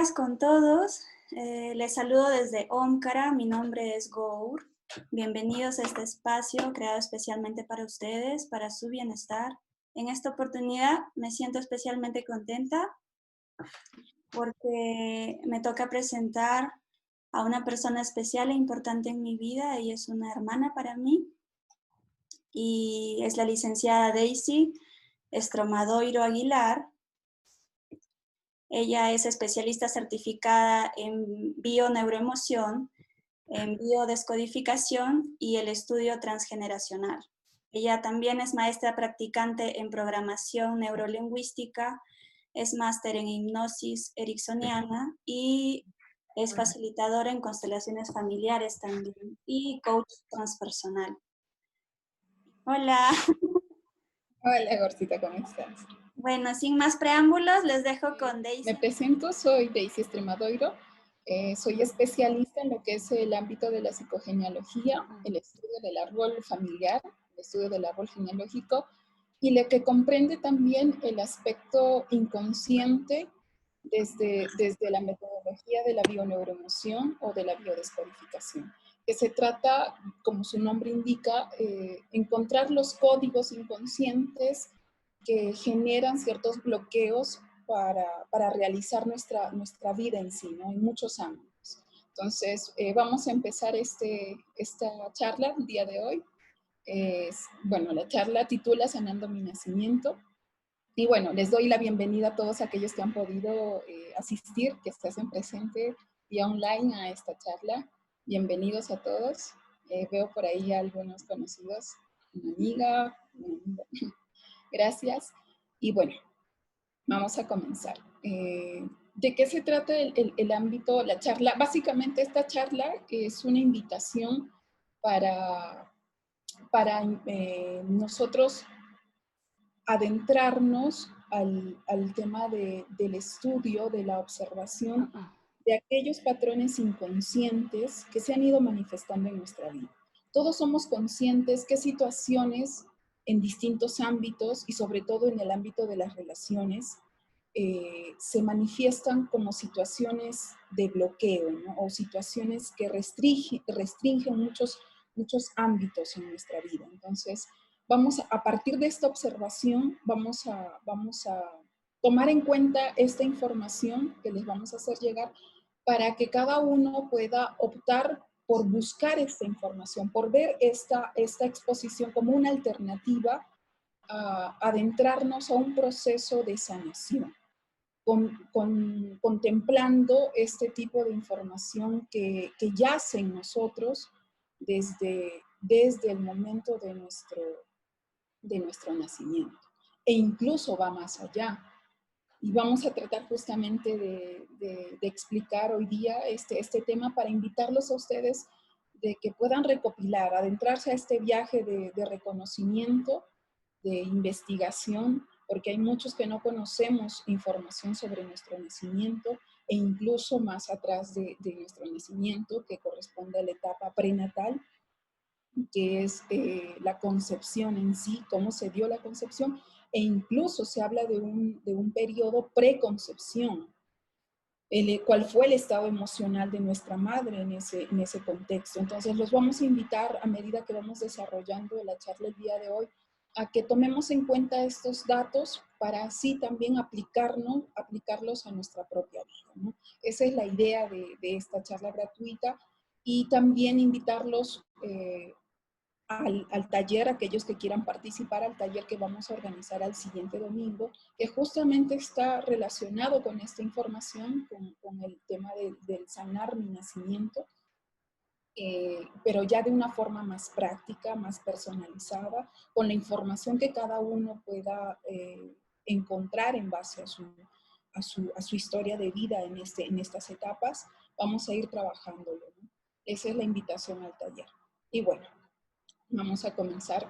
días con todos. Les saludo desde Ómcara. Mi nombre es Gour. Bienvenidos a este espacio creado especialmente para ustedes, para su bienestar. En esta oportunidad me siento especialmente contenta porque me toca presentar a una persona especial e importante en mi vida. Ella es una hermana para mí y es la licenciada Daisy Estromadoiro Aguilar. Ella es especialista certificada en bioneuroemoción, en biodescodificación y el estudio transgeneracional. Ella también es maestra practicante en programación neurolingüística, es máster en hipnosis ericksoniana y es facilitadora en constelaciones familiares también y coach transpersonal. Hola. Hola, Gorcita, ¿cómo estás? Bueno, sin más preámbulos, les dejo con Daisy. Me presento, soy Daisy Estromadoiro. Soy especialista en lo que es el ámbito de la psicogenealogía, el estudio del árbol familiar, el estudio del árbol genealógico, y lo que comprende también el aspecto inconsciente desde la metodología de la bioneuroemoción o de la biodescodificación, que se trata, como su nombre indica, encontrar los códigos inconscientes que generan ciertos bloqueos para realizar nuestra vida en sí, ¿no? En muchos ámbitos. Entonces, vamos a empezar esta charla el día de hoy. Bueno, la charla titula Sanando mi nacimiento. Y bueno, les doy la bienvenida a todos aquellos que han podido asistir, que se hacen presente vía online a esta charla. Bienvenidos a todos. Veo por ahí a algunos conocidos, una amiga. Gracias. Y bueno, vamos a comenzar. ¿De qué se trata el ámbito, la charla? Básicamente esta charla es una invitación para nosotros adentrarnos al tema del estudio, de la observación de aquellos patrones inconscientes que se han ido manifestando en nuestra vida. Todos somos conscientes qué situaciones en distintos ámbitos y sobre todo en el ámbito de las relaciones se manifiestan como situaciones de bloqueo, ¿no? O situaciones que restringen muchos ámbitos en nuestra vida. Entonces, a partir de esta observación, vamos a tomar en cuenta esta información que les vamos a hacer llegar para que cada uno pueda optar por buscar esta información, por ver esta exposición como una alternativa a adentrarnos a un proceso de sanación, contemplando este tipo de información que yace en nosotros desde el momento de nuestro nacimiento. E incluso va más allá. Y vamos a tratar justamente de explicar hoy día este tema para invitarlos a ustedes de que puedan recopilar, adentrarse a este viaje de reconocimiento, de investigación, porque hay muchos que no conocemos información sobre nuestro nacimiento e incluso más atrás de nuestro nacimiento, que corresponde a la etapa prenatal, que es la concepción en sí, cómo se dio la concepción, e incluso se habla de un periodo preconcepción, cuál fue el estado emocional de nuestra madre en ese contexto. Entonces los vamos a invitar a medida que vamos desarrollando la charla el día de hoy, a que tomemos en cuenta estos datos para así también aplicarlos a nuestra propia vida, ¿no? Esa es la idea de esta charla gratuita, y también invitarlos al taller, aquellos que quieran participar al taller que vamos a organizar al siguiente domingo, que justamente está relacionado con esta información, con el tema del sanar mi nacimiento, pero ya de una forma más práctica, más personalizada, con la información que cada uno pueda encontrar en base a su historia de vida en estas etapas. Vamos a ir trabajándolo, ¿no? Esa es la invitación al taller. Y bueno, vamos a comenzar.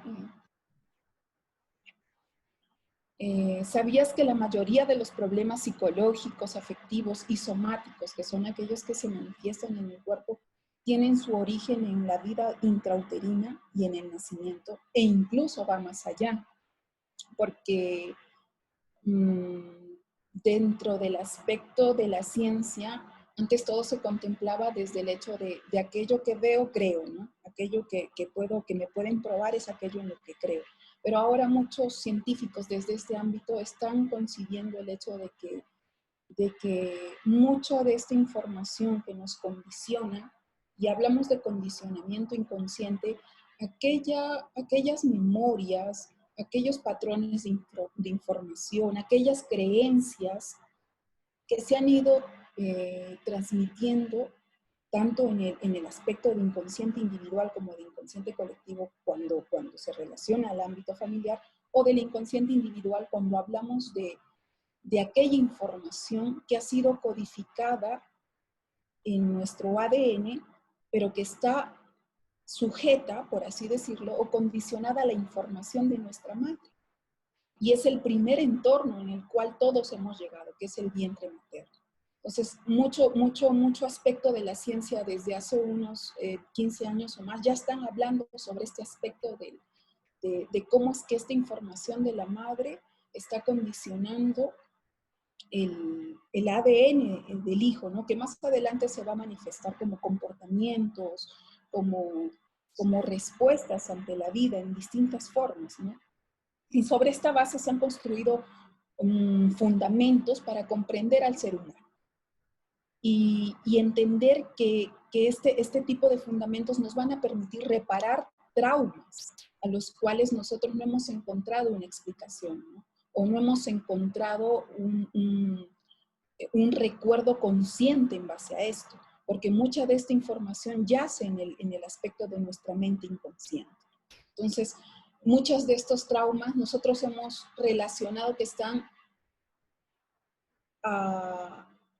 ¿Sabías que la mayoría de los problemas psicológicos, afectivos y somáticos, que son aquellos que se manifiestan en el cuerpo, tienen su origen en la vida intrauterina y en el nacimiento, e incluso va más allá? Porque dentro del aspecto de la ciencia, antes todo se contemplaba desde el hecho de aquello que veo, creo, ¿no? Aquello que me pueden probar es aquello en lo que creo. Pero ahora muchos científicos desde este ámbito están concibiendo el hecho de que mucha de esta información que nos condiciona, y hablamos de condicionamiento inconsciente, aquellas memorias, aquellos patrones de información, aquellas creencias que se han ido transmitiendo tanto en el aspecto de inconsciente individual como de inconsciente colectivo cuando se relaciona al ámbito familiar, o del inconsciente individual cuando hablamos de aquella información que ha sido codificada en nuestro ADN, pero que está sujeta, por así decirlo, o condicionada a la información de nuestra madre. Y es el primer entorno en el cual todos hemos llegado, que es el vientre materno. Entonces, mucho aspecto de la ciencia desde hace unos 15 años o más ya están hablando sobre este aspecto de cómo es que esta información de la madre está condicionando el ADN del hijo, ¿no? Que más adelante se va a manifestar como comportamientos, como respuestas ante la vida en distintas formas, ¿no? Y sobre esta base se han construido fundamentos para comprender al ser humano y entender que este tipo de fundamentos nos van a permitir reparar traumas a los cuales nosotros no hemos encontrado una explicación, ¿no? O no hemos encontrado un recuerdo consciente en base a esto, porque mucha de esta información yace en el aspecto de nuestra mente inconsciente. Entonces, muchos de estos traumas nosotros hemos relacionado que están,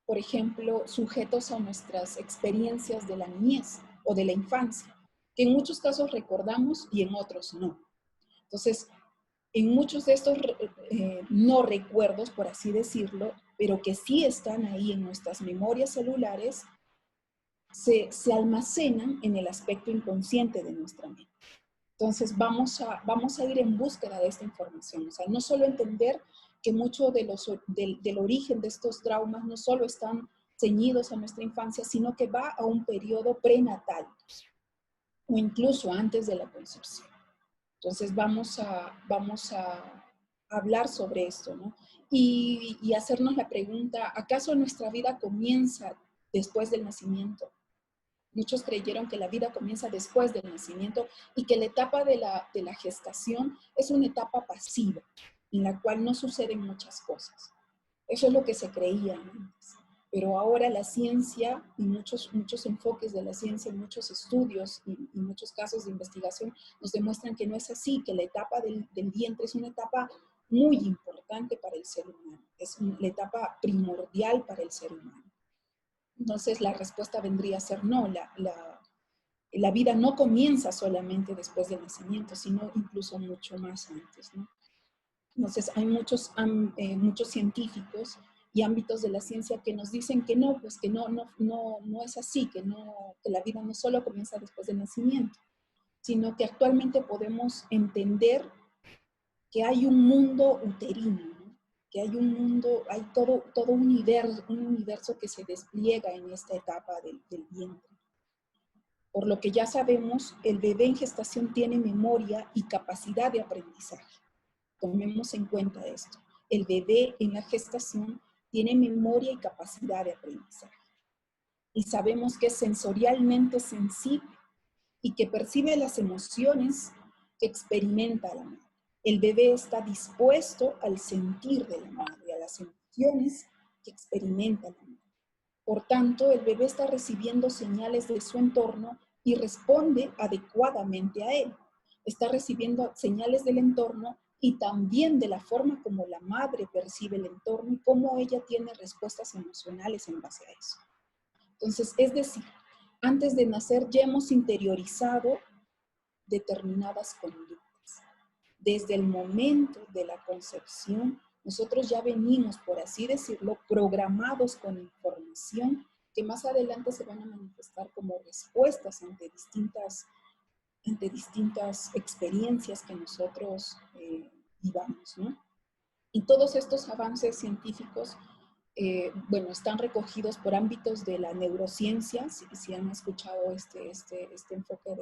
por ejemplo, sujetos a nuestras experiencias de la niñez o de la infancia, que en muchos casos recordamos y en otros no. Entonces, en muchos de estos no recuerdos, por así decirlo, pero que sí están ahí en nuestras memorias celulares, se almacenan en el aspecto inconsciente de nuestra mente. Entonces vamos a ir en búsqueda de esta información. O sea, no solo entender que mucho del origen de estos traumas no solo están ceñidos a nuestra infancia, sino que va a un periodo prenatal o incluso antes de la concepción. Entonces vamos a hablar sobre esto, ¿no? Y hacernos la pregunta, ¿acaso nuestra vida comienza después del nacimiento? Muchos creyeron que la vida comienza después del nacimiento y que la etapa de la gestación es una etapa pasiva, en la cual no suceden muchas cosas. Eso es lo que se creía antes. Pero ahora la ciencia y muchos enfoques de la ciencia, muchos estudios y muchos casos de investigación nos demuestran que no es así, que la etapa del vientre es una etapa muy importante para el ser humano, es la etapa primordial para el ser humano. Entonces la respuesta vendría a ser no, la vida no comienza solamente después del nacimiento, sino incluso mucho más antes, ¿no? Entonces hay muchos científicos y ámbitos de la ciencia que nos dicen que no, pues que no es así, que la vida no solo comienza después del nacimiento, sino que actualmente podemos entender que hay un mundo uterino, ¿no? Que hay un mundo, hay todo un universo que se despliega en esta etapa del vientre. Por lo que ya sabemos, el bebé en gestación tiene memoria y capacidad de aprendizaje. Tomemos en cuenta esto. El bebé en la gestación tiene memoria y capacidad de aprendizaje. Y sabemos que es sensorialmente sensible y que percibe las emociones que experimenta la madre. El bebé está dispuesto al sentir de la madre, a las emociones que experimenta la madre. Por tanto, el bebé está recibiendo señales de su entorno y responde adecuadamente a él. Está recibiendo señales del entorno y también de la forma como la madre percibe el entorno y cómo ella tiene respuestas emocionales en base a eso. Entonces, es decir, antes de nacer ya hemos interiorizado determinadas conductas. Desde el momento de la concepción, nosotros ya venimos, por así decirlo, programados con información que más adelante se van a manifestar como respuestas ante distintas experiencias que nosotros vivamos, ¿no? Y todos estos avances científicos bueno, están recogidos por ámbitos de la neurociencia, si han escuchado este enfoque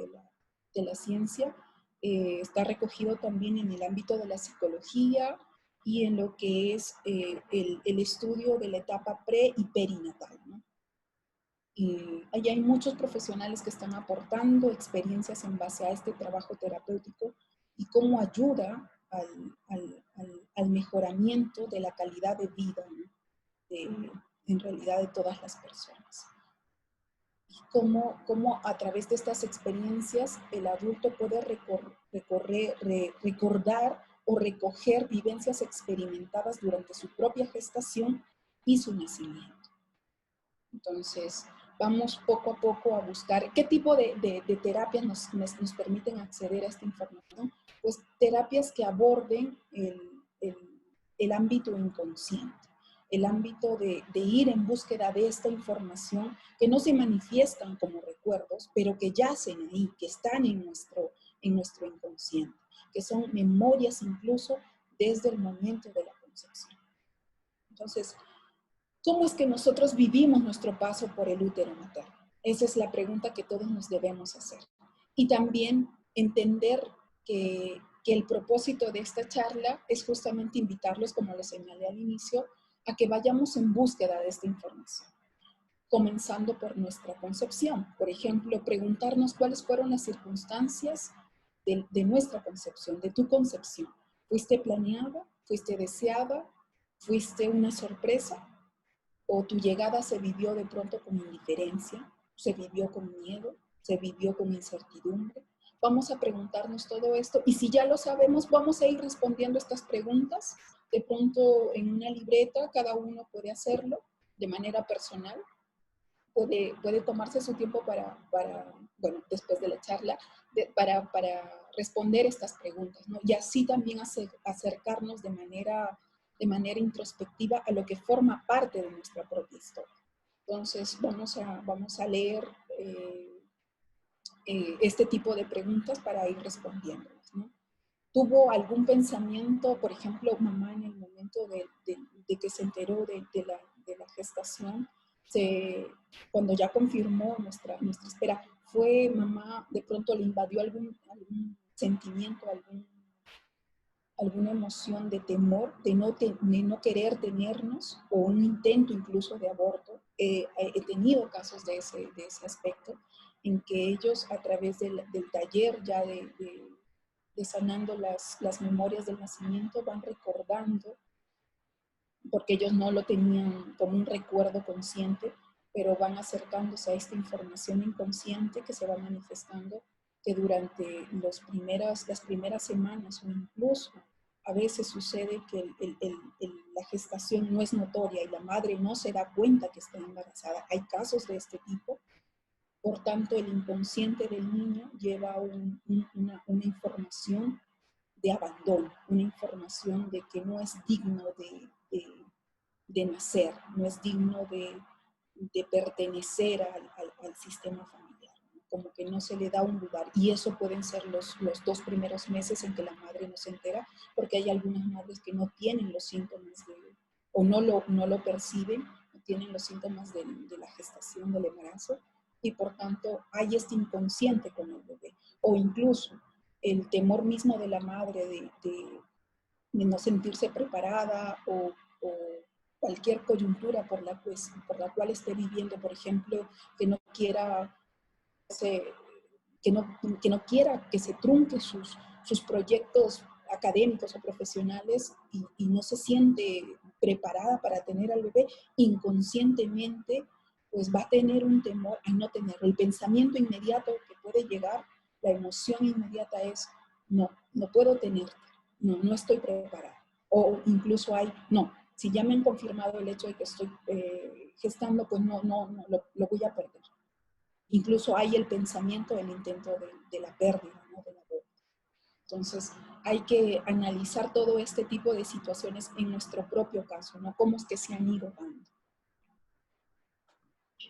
de la ciencia. Está recogido también en el ámbito de la psicología y en lo que es el estudio de la etapa pre y perinatal, ¿no? Ahí hay muchos profesionales que están aportando experiencias en base a este trabajo terapéutico y cómo ayuda al mejoramiento de la calidad de vida, ¿no? En realidad de todas las personas. Y cómo a través de estas experiencias el adulto puede recordar o recoger vivencias experimentadas durante su propia gestación y su nacimiento. Entonces, vamos poco a poco a buscar qué tipo de terapias nos permiten acceder a esta información. Pues terapias que aborden el ámbito inconsciente, el ámbito de ir en búsqueda de esta información que no se manifiestan como recuerdos, pero que yacen ahí, que están en nuestro inconsciente, que son memorias incluso desde el momento de la concepción. Entonces, ¿cómo es que nosotros vivimos nuestro paso por el útero materno? Esa es la pregunta que todos nos debemos hacer. Y también entender que el propósito de esta charla es justamente invitarlos, como les señalé al inicio, a que vayamos en búsqueda de esta información, comenzando por nuestra concepción. Por ejemplo, preguntarnos cuáles fueron las circunstancias de nuestra concepción, de tu concepción. ¿Fuiste planeada? ¿Fuiste deseada? ¿Fuiste una sorpresa? ¿O tu llegada se vivió de pronto con indiferencia? ¿Se vivió con miedo? ¿Se vivió con incertidumbre? Vamos a preguntarnos todo esto y si ya lo sabemos, vamos a ir respondiendo estas preguntas. De pronto en una libreta cada uno puede hacerlo de manera personal. Puede tomarse su tiempo bueno, después de la charla, para responder estas preguntas, ¿no? Y así también acercarnos de manera introspectiva a lo que forma parte de nuestra propia historia. Entonces, vamos a leer este tipo de preguntas para ir respondiéndolas, ¿no? ¿Tuvo algún pensamiento, por ejemplo, mamá en el momento de que se enteró de la gestación, cuando ya confirmó nuestra espera, fue mamá, de pronto le invadió algún sentimiento, alguna emoción de temor, de no querer tenernos, o un intento incluso de aborto? He tenido casos de ese aspecto, en que ellos a través del taller ya de sanando las memorias del nacimiento van recordando, porque ellos no lo tenían como un recuerdo consciente, pero van acercándose a esta información inconsciente que se va manifestando, que durante las primeras semanas o incluso a veces sucede que la gestación no es notoria y la madre no se da cuenta que está embarazada. Hay casos de este tipo. Por tanto, el inconsciente del niño lleva una información de abandono, una información de que no es digno de nacer, no es digno de pertenecer al sistema familiar, ¿no? Como que no se le da un lugar. Y eso pueden ser los 2 primeros meses en que la madre no se entera, porque hay algunas madres que no tienen los síntomas o no lo perciben, no tienen los síntomas de la gestación, del embarazo, y por tanto hay este inconsciente con el bebé. O incluso el temor mismo de la madre de no sentirse preparada, o cualquier coyuntura por la cual esté viviendo, por ejemplo, que no quiera que se trunque sus proyectos académicos o profesionales, y no se siente preparada para tener al bebé, inconscientemente pues va a tener un temor a no tenerlo. El pensamiento inmediato que puede llegar, la emoción inmediata es: no puedo tenerte, no estoy preparada. O incluso no, si ya me han confirmado el hecho de que estoy gestando, pues no lo voy a perder. Incluso hay el pensamiento, el intento de la pérdida, ¿no? De la pérdida. Entonces, hay que analizar todo este tipo de situaciones en nuestro propio caso, ¿no? Cómo es que se han ido dando.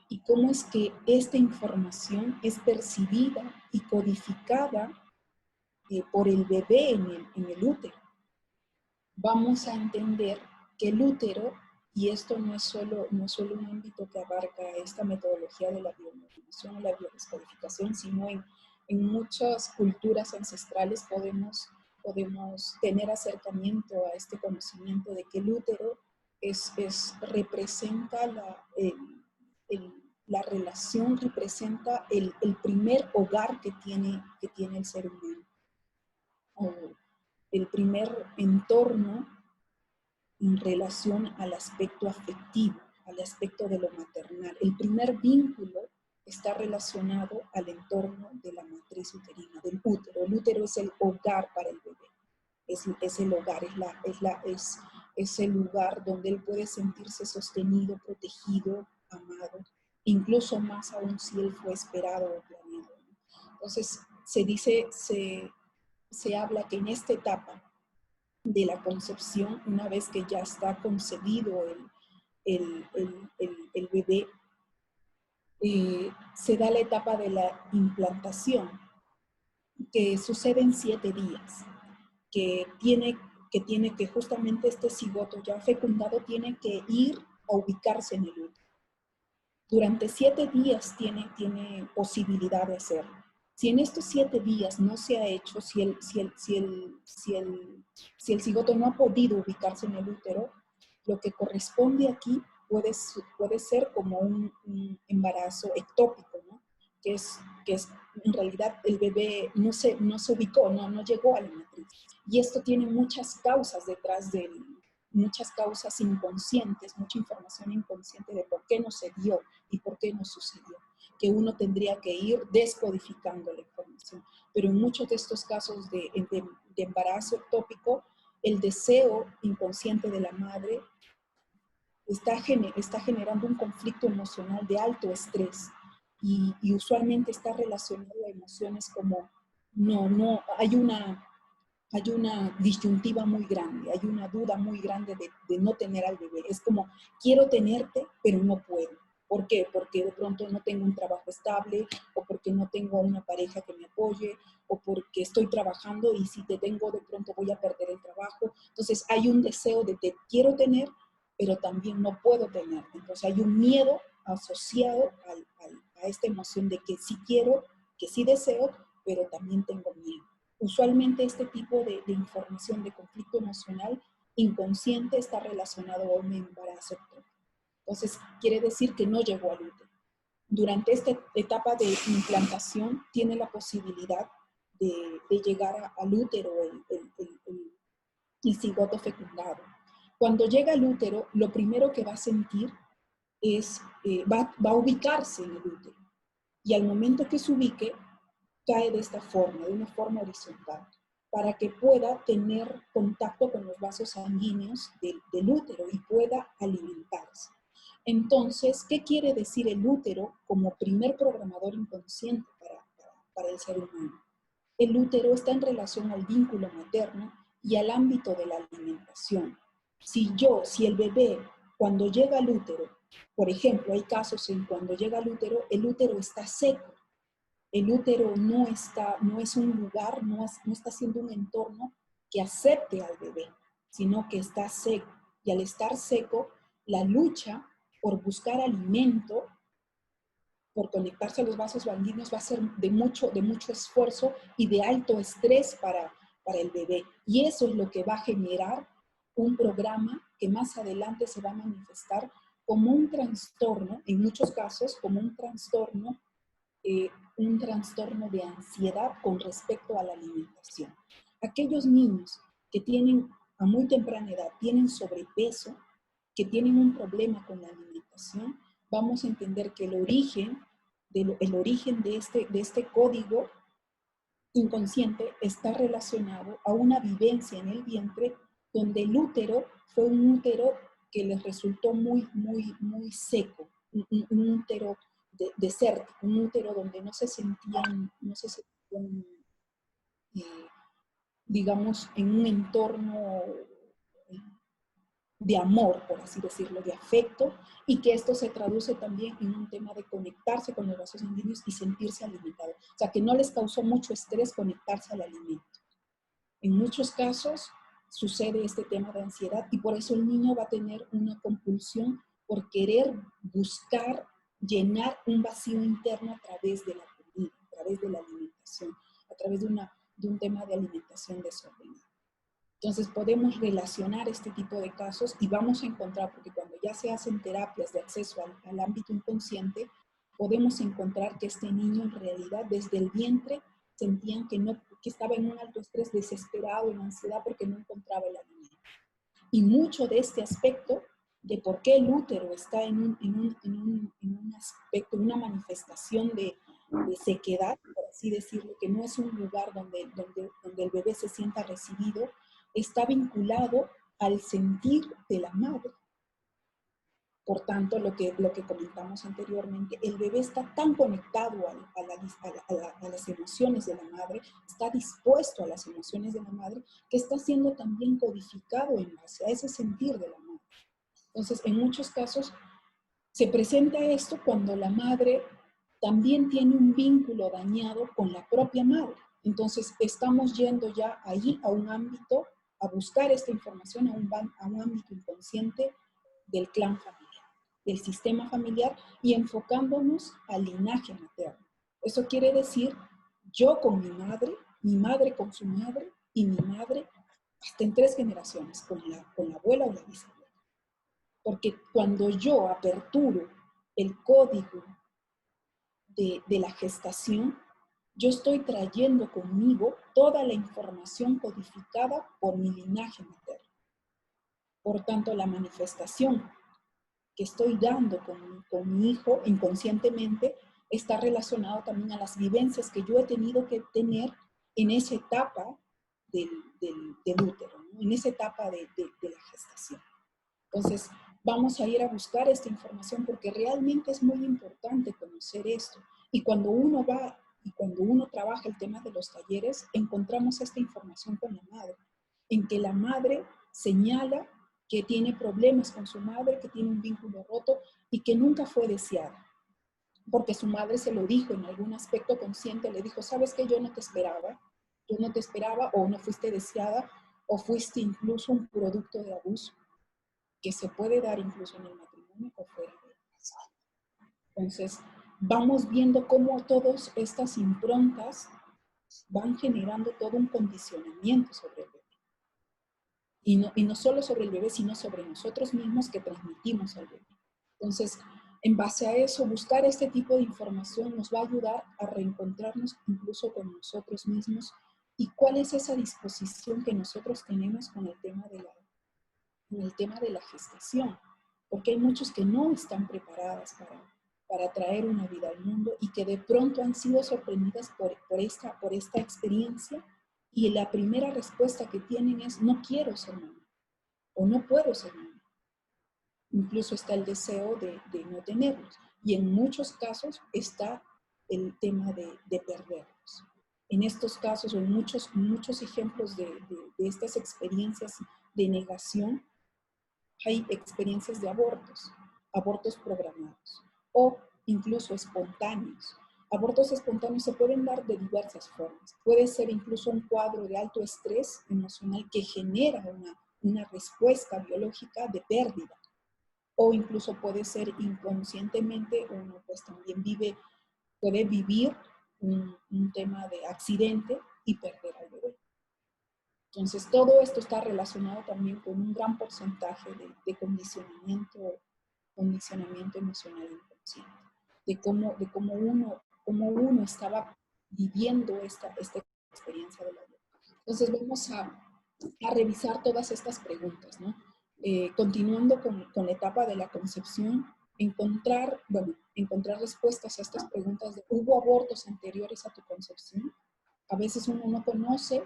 Y cómo es que esta información es percibida y codificada por el bebé en el útero. Vamos a entender que el útero Y esto no es solo un ámbito que abarca esta metodología de la biomodulación o la biodescodificación, sino en muchas culturas ancestrales podemos tener acercamiento a este conocimiento de que el útero representa la relación, representa el primer hogar que tiene el ser humano, o el primer entorno en relación al aspecto afectivo, al aspecto de lo maternal. El primer vínculo está relacionado al entorno de la matriz uterina, del útero. El útero es el hogar para el bebé, es el hogar, es el lugar donde él puede sentirse sostenido, protegido, amado, incluso más aún si él fue esperado o planeado. Entonces, se habla que en esta etapa de la concepción, una vez que ya está concebido el bebé, se da la etapa de la implantación, que sucede en 7 días, que justamente este cigoto ya fecundado tiene que ir a ubicarse en el útero. Durante 7 días tiene posibilidad de hacerlo. Si en estos 7 días no se ha hecho, si el cigoto no ha podido ubicarse en el útero, lo que corresponde aquí puede ser como un embarazo ectópico, ¿no? Que es en realidad el bebé no se ubicó, no llegó a la matriz. Y esto tiene muchas causas detrás de él, muchas causas inconscientes, mucha información inconsciente de por qué no se dio y por qué no sucedió, que uno tendría que ir descodificando la información. Pero en muchos de estos casos de embarazo ectópico, el deseo inconsciente de la madre está generando un conflicto emocional de alto estrés y usualmente está relacionado a emociones como hay una disyuntiva muy grande, hay una duda muy grande de no tener al bebé. Es como, quiero tenerte, pero no puedo. ¿Por qué? Porque de pronto no tengo un trabajo estable, o porque no tengo una pareja que me apoye, o porque estoy trabajando y si te tengo de pronto voy a perder el trabajo. Entonces hay un deseo de te quiero tener, pero también no puedo tenerte. Entonces hay un miedo asociado a esta emoción de que sí quiero, que sí deseo, pero también tengo miedo. Usualmente este tipo de información de conflicto emocional inconsciente está relacionado a un embarazo ectópico. Entonces, quiere decir que no llegó al útero. Durante esta etapa de implantación tiene la posibilidad de llegar al útero el cigoto fecundado. Cuando llega al útero, lo primero que va a sentir es, va a ubicarse en el útero. Y al momento que se ubique, cae de esta forma, de una forma horizontal, para que pueda tener contacto con los vasos sanguíneos del útero y pueda alimentarse. Entonces, ¿qué quiere decir el útero como primer programador inconsciente para el ser humano? El útero está en relación al vínculo materno y al ámbito de la alimentación. Si el bebé, cuando llega al útero, por ejemplo, hay casos en cuando llega al útero, el útero está seco. El útero no es un lugar, no está siendo un entorno que acepte al bebé, sino que está seco. Y al estar seco, la lucha por buscar alimento, por conectarse a los vasos sanguíneos, va a ser de mucho esfuerzo y de alto estrés para el bebé. Y eso es lo que va a generar un programa que más adelante se va a manifestar como un trastorno, en muchos casos, como un trastorno de ansiedad con respecto a la alimentación. Aquellos niños que a muy temprana edad tienen sobrepeso, que tienen un problema con la alimentación, vamos a entender que el origen de este código inconsciente está relacionado a una vivencia en el vientre donde el útero fue un útero que les resultó muy seco, un útero desértico, un útero donde no se sentían digamos, en un entorno de amor, por así decirlo, de afecto, y que esto se traduce también en un tema de conectarse con los vasos sanguíneos y sentirse alimentados. O sea, que no les causó mucho estrés conectarse al alimento. En muchos casos, sucede este tema de ansiedad y por eso el niño va a tener una compulsión por querer buscar llenar un vacío interno a través de la comida, a través de la alimentación, a través de un tema de alimentación desordenada. Entonces podemos relacionar este tipo de casos y vamos a encontrar, porque cuando ya se hacen terapias de acceso al ámbito inconsciente, podemos encontrar que este niño en realidad desde el vientre sentían que estaba en un alto estrés, desesperado, en ansiedad porque no encontraba el alimento. Y mucho de este aspecto de por qué el útero está en un aspecto, una manifestación de sequedad, por así decirlo, que no es un lugar donde el bebé se sienta recibido, está vinculado al sentir de la madre. Por tanto, lo que comentamos anteriormente, el bebé está tan conectado a las emociones de la madre, está dispuesto a las emociones de la madre, que está siendo también codificado en base a ese sentir de la madre. Entonces, en muchos casos, se presenta esto cuando la madre también tiene un vínculo dañado con la propia madre. Entonces, estamos yendo ya ahí a un ámbito, a buscar esta información, a un ámbito inconsciente del clan familiar, del sistema familiar y enfocándonos al linaje materno. Eso quiere decir yo con mi madre con su madre y mi madre hasta en 3 generaciones, con la abuela o la bisabuela. Porque cuando yo aperturo el código de la gestación, yo estoy trayendo conmigo toda la información codificada por mi linaje materno. Por tanto, la manifestación que estoy dando con mi hijo inconscientemente está relacionado también a las vivencias que yo he tenido que tener en esa etapa del útero, ¿no? En esa etapa de la gestación. Entonces, vamos a ir a buscar esta información porque realmente es muy importante conocer esto. Y cuando uno va y cuando uno trabaja el tema de los talleres, encontramos esta información con la madre, en que la madre señala que tiene problemas con su madre, que tiene un vínculo roto y que nunca fue deseada. Porque su madre se lo dijo en algún aspecto consciente, le dijo, ¿sabes qué? Yo no te esperaba o no fuiste deseada o fuiste incluso un producto de abuso, que se puede dar incluso en el matrimonio o fuera de él. Entonces, vamos viendo cómo todas estas improntas van generando todo un condicionamiento sobre el bebé. Y no solo sobre el bebé, sino sobre nosotros mismos que transmitimos al bebé. Entonces, en base a eso, buscar este tipo de información nos va a ayudar a reencontrarnos incluso con nosotros mismos y cuál es esa disposición que nosotros tenemos con el tema de la gestación. Porque hay muchos que no están preparadas para traer una vida al mundo y que de pronto han sido sorprendidas por esta experiencia y la primera respuesta que tienen es no quiero ser mamá o no puedo ser mamá. Incluso está el deseo de no tenerlos y en muchos casos está el tema de perderlos. En estos casos o en muchos ejemplos de estas experiencias de negación, hay experiencias de abortos programados o incluso espontáneos. Abortos espontáneos se pueden dar de diversas formas. Puede ser incluso un cuadro de alto estrés emocional que genera una respuesta biológica de pérdida. O incluso puede ser inconscientemente, uno pues también puede vivir un tema de accidente y perder al bebé. Entonces, todo esto está relacionado también con un gran porcentaje de condicionamiento emocional inconsciente, de cómo uno estaba viviendo esta experiencia de la vida. Entonces, vamos a revisar todas estas preguntas, ¿no? Continuando con la etapa de la concepción, encontrar respuestas a estas preguntas de ¿hubo abortos anteriores a tu concepción? A veces uno no conoce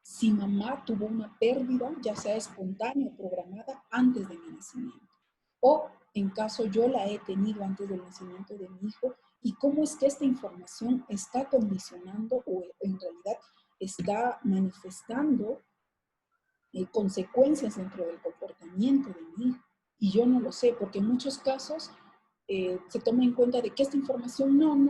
si mamá tuvo una pérdida, ya sea espontánea o programada, antes de mi nacimiento. O en caso yo la he tenido antes del nacimiento de mi hijo, y cómo es que esta información está condicionando o en realidad está manifestando consecuencias dentro del comportamiento de mi hijo. Y yo no lo sé, porque en muchos casos se toma en cuenta de que esta información no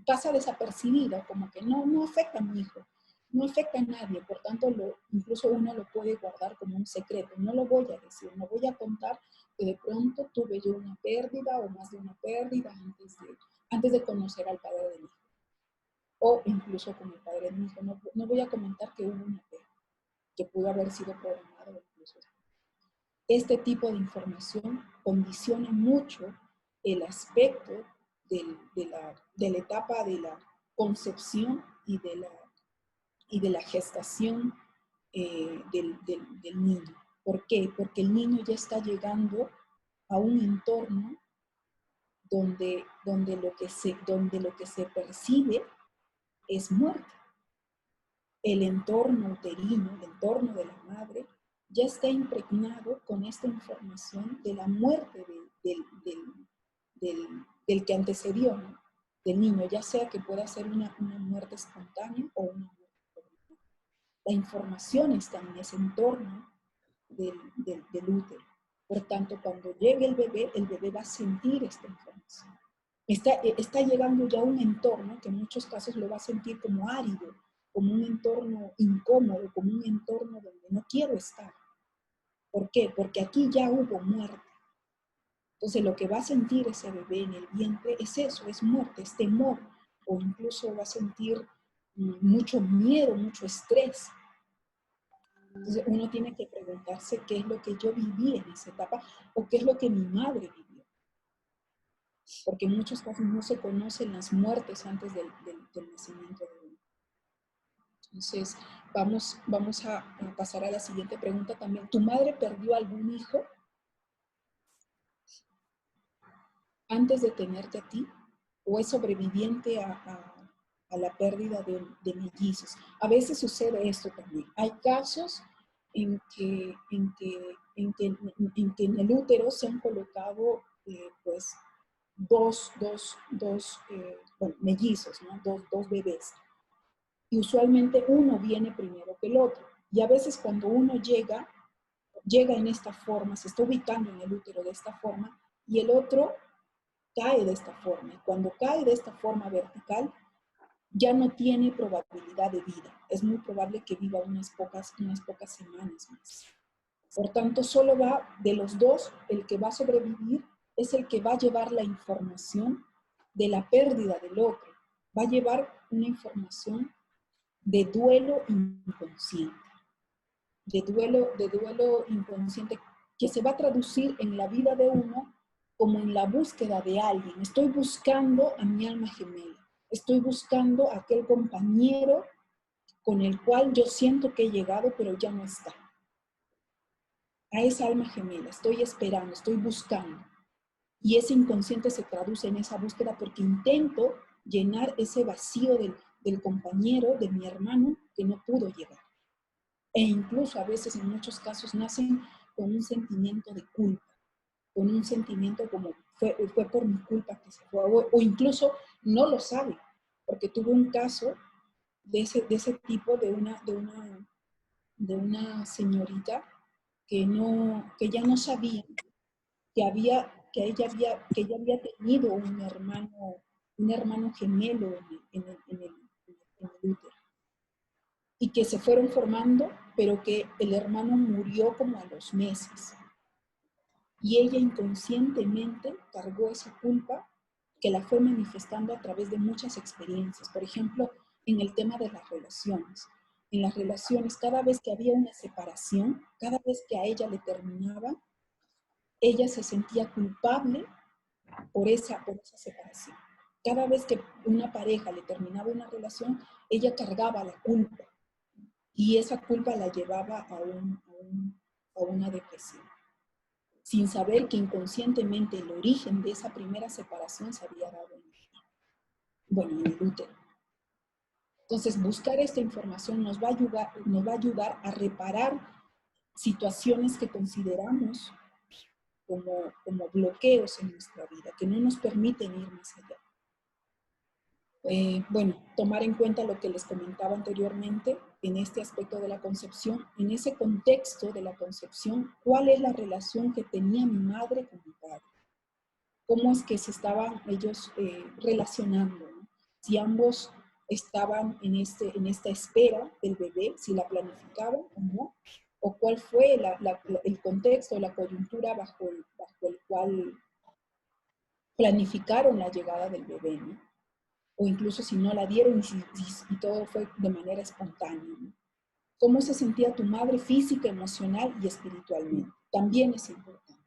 pasa desapercibida, como que no afecta a mi hijo, no afecta a nadie, por tanto incluso uno lo puede guardar como un secreto, no lo voy a decir, no voy a contar que de pronto tuve yo una pérdida o más de una pérdida antes de conocer al padre de mi hijo, o incluso con el padre de mi hijo, no voy a comentar que hubo una pérdida, que pudo haber sido programado incluso. Este tipo de información condiciona mucho el aspecto de la etapa de la concepción y de la gestación del niño. ¿Por qué? Porque el niño ya está llegando a un entorno donde lo que se percibe es muerte. El entorno uterino, el entorno de la madre, ya está impregnado con esta información de la muerte del que antecedió, ¿no? Del niño, ya sea que pueda ser una muerte espontánea o una muerte programada. La información está en ese entorno del útero. Por tanto, cuando llegue el bebé va a sentir esta información. Está llegando ya a un entorno que en muchos casos lo va a sentir como árido, como un entorno incómodo, como un entorno donde no quiero estar. ¿Por qué? Porque aquí ya hubo muerte. Entonces lo que va a sentir ese bebé en el vientre es eso, es muerte, es temor, o incluso va a sentir mucho miedo, mucho estrés. Entonces uno tiene que preguntarse qué es lo que yo viví en esa etapa o qué es lo que mi madre vivió. Porque en muchos casos no se conocen las muertes antes del nacimiento de uno. Entonces, vamos a pasar a la siguiente pregunta también. ¿Tu madre perdió algún hijo antes de tenerte a ti? ¿O es sobreviviente a la pérdida de mellizos? A veces sucede esto también. Hay casos en que en el útero se han colocado pues dos mellizos, ¿no? Dos bebés. Y usualmente uno viene primero que el otro. Y a veces cuando uno llega en esta forma, se está ubicando en el útero de esta forma, y el otro cae de esta forma. Y cuando cae de esta forma vertical, ya no tiene probabilidad de vida. Es muy probable que viva unas pocas semanas más. Por tanto, solo va de los dos, el que va a sobrevivir es el que va a llevar la información de la pérdida del otro. Va a llevar una información de duelo inconsciente. De duelo inconsciente que se va a traducir en la vida de uno como en la búsqueda de alguien. Estoy buscando a mi alma gemela. Estoy buscando a aquel compañero con el cual yo siento que he llegado, pero ya no está. A esa alma gemela, estoy esperando, estoy buscando. Y ese inconsciente se traduce en esa búsqueda porque intento llenar ese vacío del compañero, de mi hermano, que no pudo llegar. E incluso a veces, en muchos casos, nacen con un sentimiento de culpa, con un sentimiento como fue por mi culpa que se fue, o incluso no lo sabe, porque tuvo un caso de ese tipo de una señorita que ya no sabía que ella había tenido un hermano gemelo en el útero, y que se fueron formando, pero que el hermano murió como a los meses. Y ella inconscientemente cargó esa culpa que la fue manifestando a través de muchas experiencias. Por ejemplo, en el tema de las relaciones. En las relaciones, cada vez que había una separación, cada vez que a ella le terminaba, ella se sentía culpable por esa separación. Cada vez que una pareja le terminaba una relación, ella cargaba la culpa. Y esa culpa la llevaba a una depresión, sin saber que inconscientemente el origen de esa primera separación se había dado en el útero. Entonces, buscar esta información nos va a ayudar a reparar situaciones que consideramos como bloqueos en nuestra vida, que no nos permiten ir más allá. Tomar en cuenta lo que les comentaba anteriormente en este aspecto de la concepción, en ese contexto de la concepción, cuál es la relación que tenía mi madre con mi padre, cómo es que se estaban ellos relacionando, ¿no? si ambos estaban en esta espera del bebé, si la planificaban o no, o cuál fue el contexto, la coyuntura bajo el cual planificaron la llegada del bebé, ¿no? O incluso si no la dieron y todo fue de manera espontánea, ¿no? ¿Cómo se sentía tu madre física, emocional y espiritualmente? También es importante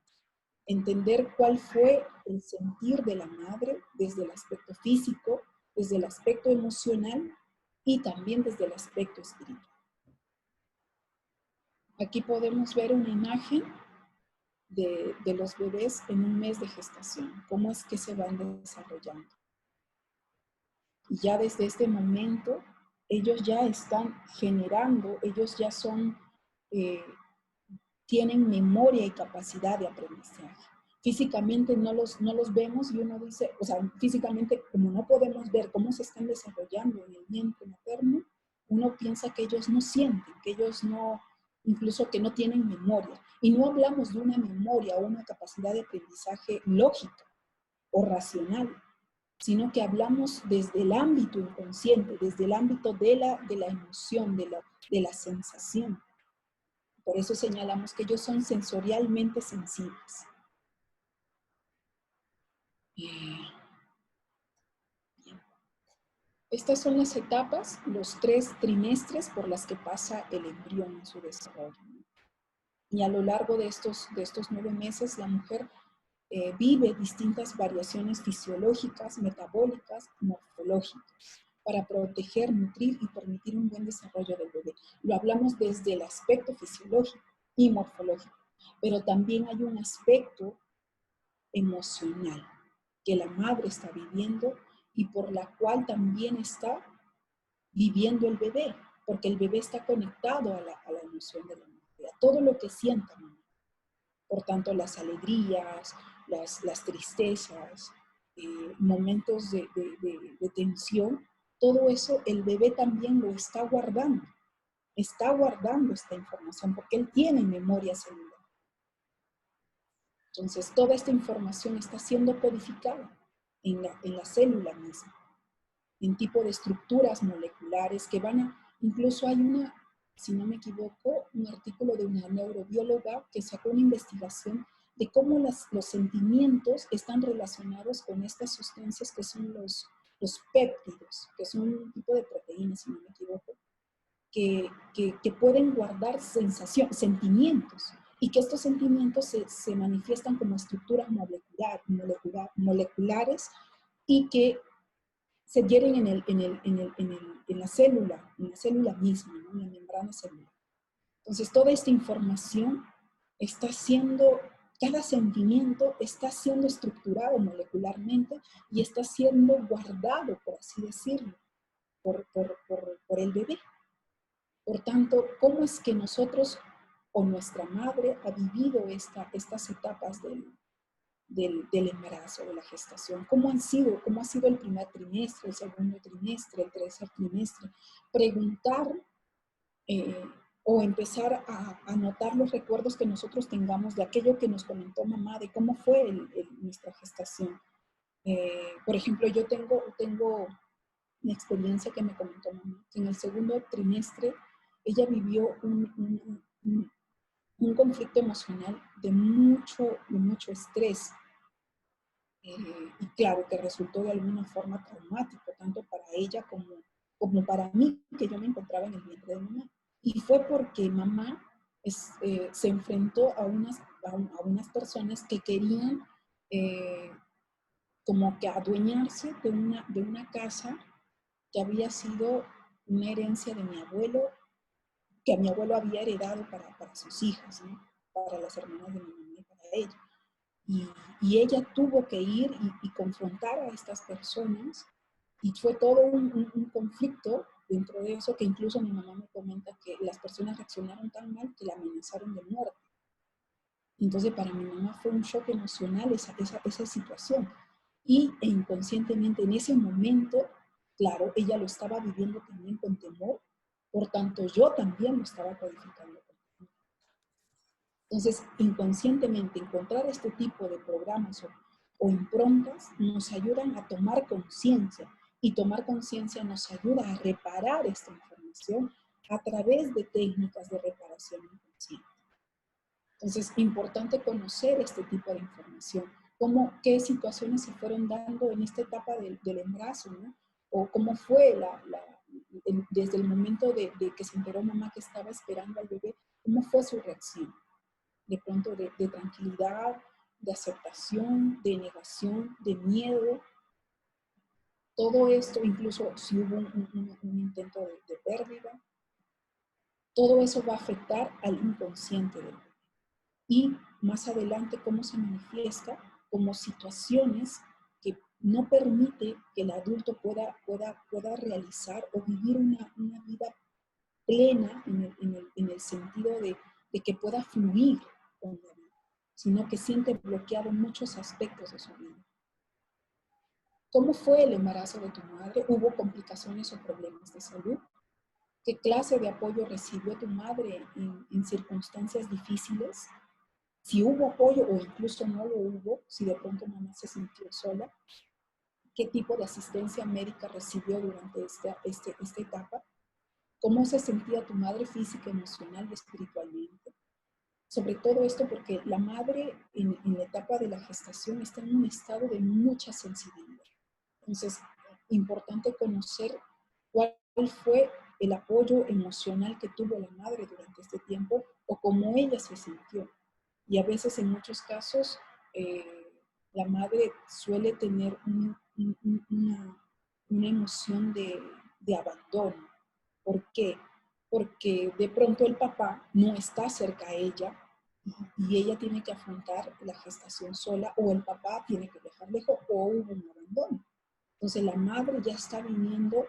entender cuál fue el sentir de la madre desde el aspecto físico, desde el aspecto emocional y también desde el aspecto espiritual. Aquí podemos ver una imagen de los bebés en un mes de gestación, cómo es que se van desarrollando. Y ya desde este momento, ellos ya están generando, ellos ya son, tienen memoria y capacidad de aprendizaje. Físicamente no los vemos y uno dice, o sea, físicamente como no podemos ver cómo se están desarrollando en el vientre materno, uno piensa que ellos no sienten, que ellos no, incluso que no tienen memoria. Y no hablamos de una memoria o una capacidad de aprendizaje lógica o racional, sino que hablamos desde el ámbito inconsciente, desde el ámbito de la emoción, de la sensación. Por eso señalamos que ellos son sensorialmente sensibles. Bien. Estas son las etapas, los 3 trimestres por las que pasa el embrión en su desarrollo. Y a lo largo de estos 9 meses, la mujer vive distintas variaciones fisiológicas, metabólicas, morfológicas, para proteger, nutrir y permitir un buen desarrollo del bebé. Lo hablamos desde el aspecto fisiológico y morfológico, pero también hay un aspecto emocional que la madre está viviendo y por la cual también está viviendo el bebé, porque el bebé está conectado a la emoción de la madre, a todo lo que sienta. Por tanto, las alegrías, las tristezas, momentos de tensión, todo eso el bebé también lo está guardando esta información porque él tiene memoria celular. Entonces, toda esta información está siendo codificada en la célula misma, en tipo de estructuras moleculares que van a, incluso hay una, si no me equivoco, un artículo de una neurobióloga que sacó una investigación de cómo los sentimientos están relacionados con estas sustancias que son los péptidos, que son un tipo de proteínas, si no me equivoco, que pueden guardar sentimientos, y que estos sentimientos se manifiestan como estructuras moleculares y que se adhieren en la célula misma, ¿no? En la membrana celular. Entonces, toda esta información está siendo, cada sentimiento está siendo estructurado molecularmente y está siendo guardado, por así decirlo, por el bebé. Por tanto, ¿cómo es que nosotros o nuestra madre ha vivido estas etapas del embarazo, de la gestación? ¿Cómo ha sido el primer trimestre, el segundo trimestre, el tercer trimestre? Preguntar o empezar a anotar los recuerdos que nosotros tengamos de aquello que nos comentó mamá, de cómo fue nuestra gestación. Por ejemplo, yo tengo una experiencia que me comentó mamá, que en el segundo trimestre ella vivió un conflicto emocional de mucho estrés. Y claro, que resultó de alguna forma traumático, tanto para ella como para mí, que yo me encontraba en el vientre de mamá. Y fue porque mamá se enfrentó a unas personas que querían como que adueñarse de una casa que había sido una herencia de mi abuelo, que mi abuelo había heredado para sus hijas, ¿no? Para las hermanas de mi mamá y para ella. Y ella tuvo que ir y confrontar a estas personas, y fue todo un conflicto dentro de eso, que incluso mi mamá me comenta que las personas reaccionaron tan mal que la amenazaron de muerte. Entonces para mi mamá fue un shock emocional esa situación, y inconscientemente en ese momento, claro, ella lo estaba viviendo también con temor, por tanto yo también lo estaba codificando. Entonces, inconscientemente, encontrar este tipo de programas o improntas nos ayudan a tomar conciencia Y tomar conciencia nos ayuda a reparar esta información a través de técnicas de reparación inconsciente. Entonces, importante conocer este tipo de información, qué situaciones se fueron dando en esta etapa del embarazo, ¿no? O cómo fue desde el momento de que se enteró mamá que estaba esperando al bebé, cómo fue su reacción. De pronto de tranquilidad, de aceptación, de negación, de miedo. Todo esto, incluso si hubo un intento de pérdida, todo eso va a afectar al inconsciente del bebé. Y más adelante, cómo se manifiesta como situaciones que no permite que el adulto pueda realizar o vivir una vida plena en el sentido de que pueda fluir con la vida, sino que siente bloqueado muchos aspectos de su vida. ¿Cómo fue el embarazo de tu madre? ¿Hubo complicaciones o problemas de salud? ¿Qué clase de apoyo recibió tu madre en circunstancias difíciles? Si hubo apoyo o incluso no lo hubo, si de pronto mamá se sintió sola, ¿qué tipo de asistencia médica recibió durante esta etapa? ¿Cómo se sentía tu madre física, emocional y espiritualmente? Sobre todo esto porque la madre en la etapa de la gestación está en un estado de mucha sensibilidad. Entonces, importante conocer cuál fue el apoyo emocional que tuvo la madre durante este tiempo o cómo ella se sintió. Y a veces, en muchos casos, la madre suele tener una emoción de abandono. ¿Por qué? Porque de pronto el papá no está cerca a ella y ella tiene que afrontar la gestación sola, o el papá tiene que dejar lejos, o hubo un abandono. Entonces la madre ya está viviendo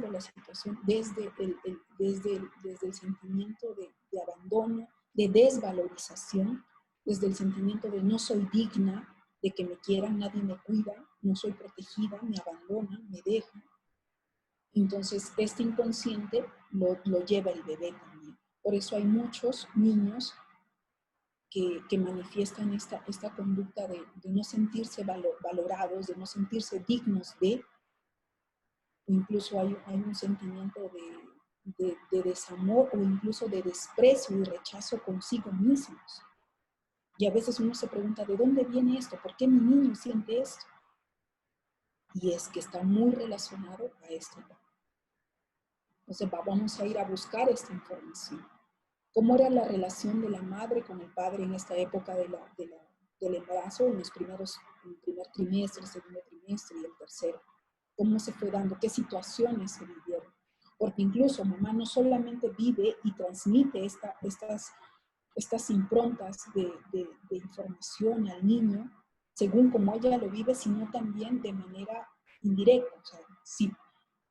la situación desde el sentimiento de abandono, de desvalorización, desde el sentimiento de no soy digna, de que me quieran, nadie me cuida, no soy protegida, me abandonan, me dejan. Entonces este inconsciente lo lleva el bebé también. Por eso hay muchos niños que manifiestan esta conducta de no sentirse valorados, de no sentirse dignos de, o incluso hay un sentimiento de desamor o incluso de desprecio y rechazo consigo mismos. Y a veces uno se pregunta, ¿de dónde viene esto? ¿Por qué mi niño siente esto? Y es que está muy relacionado a esto. Entonces vamos a ir a buscar esta información. ¿Cómo era la relación de la madre con el padre en esta época del embarazo, en el primer trimestre, segundo trimestre y el tercero? ¿Cómo se fue dando? ¿Qué situaciones se vivieron? Porque incluso mamá no solamente vive y transmite estas improntas de información al niño, según como ella lo vive, sino también de manera indirecta. O sea,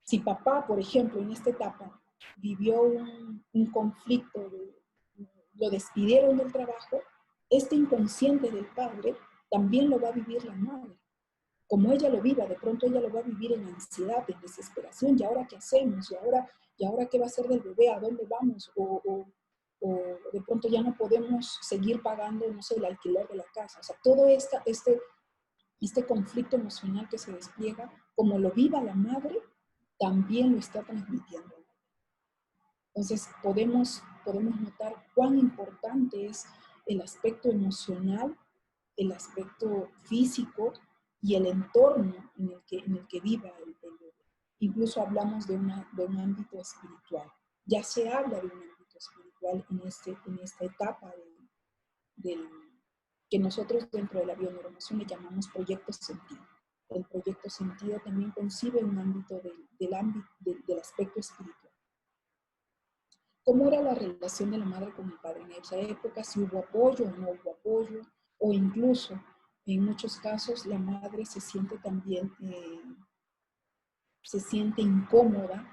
si papá, por ejemplo, en esta etapa vivió un conflicto, lo despidieron del trabajo, este inconsciente del padre también lo va a vivir la madre. Como ella lo viva, de pronto ella lo va a vivir en ansiedad, en desesperación. ¿Y ahora qué hacemos? ¿Y ahora qué va a hacer del bebé? ¿A dónde vamos? O de pronto ya no podemos seguir pagando, no sé, el alquiler de la casa. O sea, todo este conflicto emocional que se despliega, como lo viva la madre, también lo está transmitiendo. Entonces, podemos notar cuán importante es el aspecto emocional, el aspecto físico y el entorno en el que viva el bebé. Incluso hablamos de un ámbito espiritual. Ya se habla de un ámbito espiritual en esta etapa que nosotros dentro de la bioneuroemoción le llamamos proyecto sentido. El proyecto sentido también concibe un ámbito del aspecto espiritual. ¿Cómo era la relación de la madre con el padre en esa época? Si hubo apoyo o no hubo apoyo, o incluso en muchos casos la madre se siente también, se siente incómoda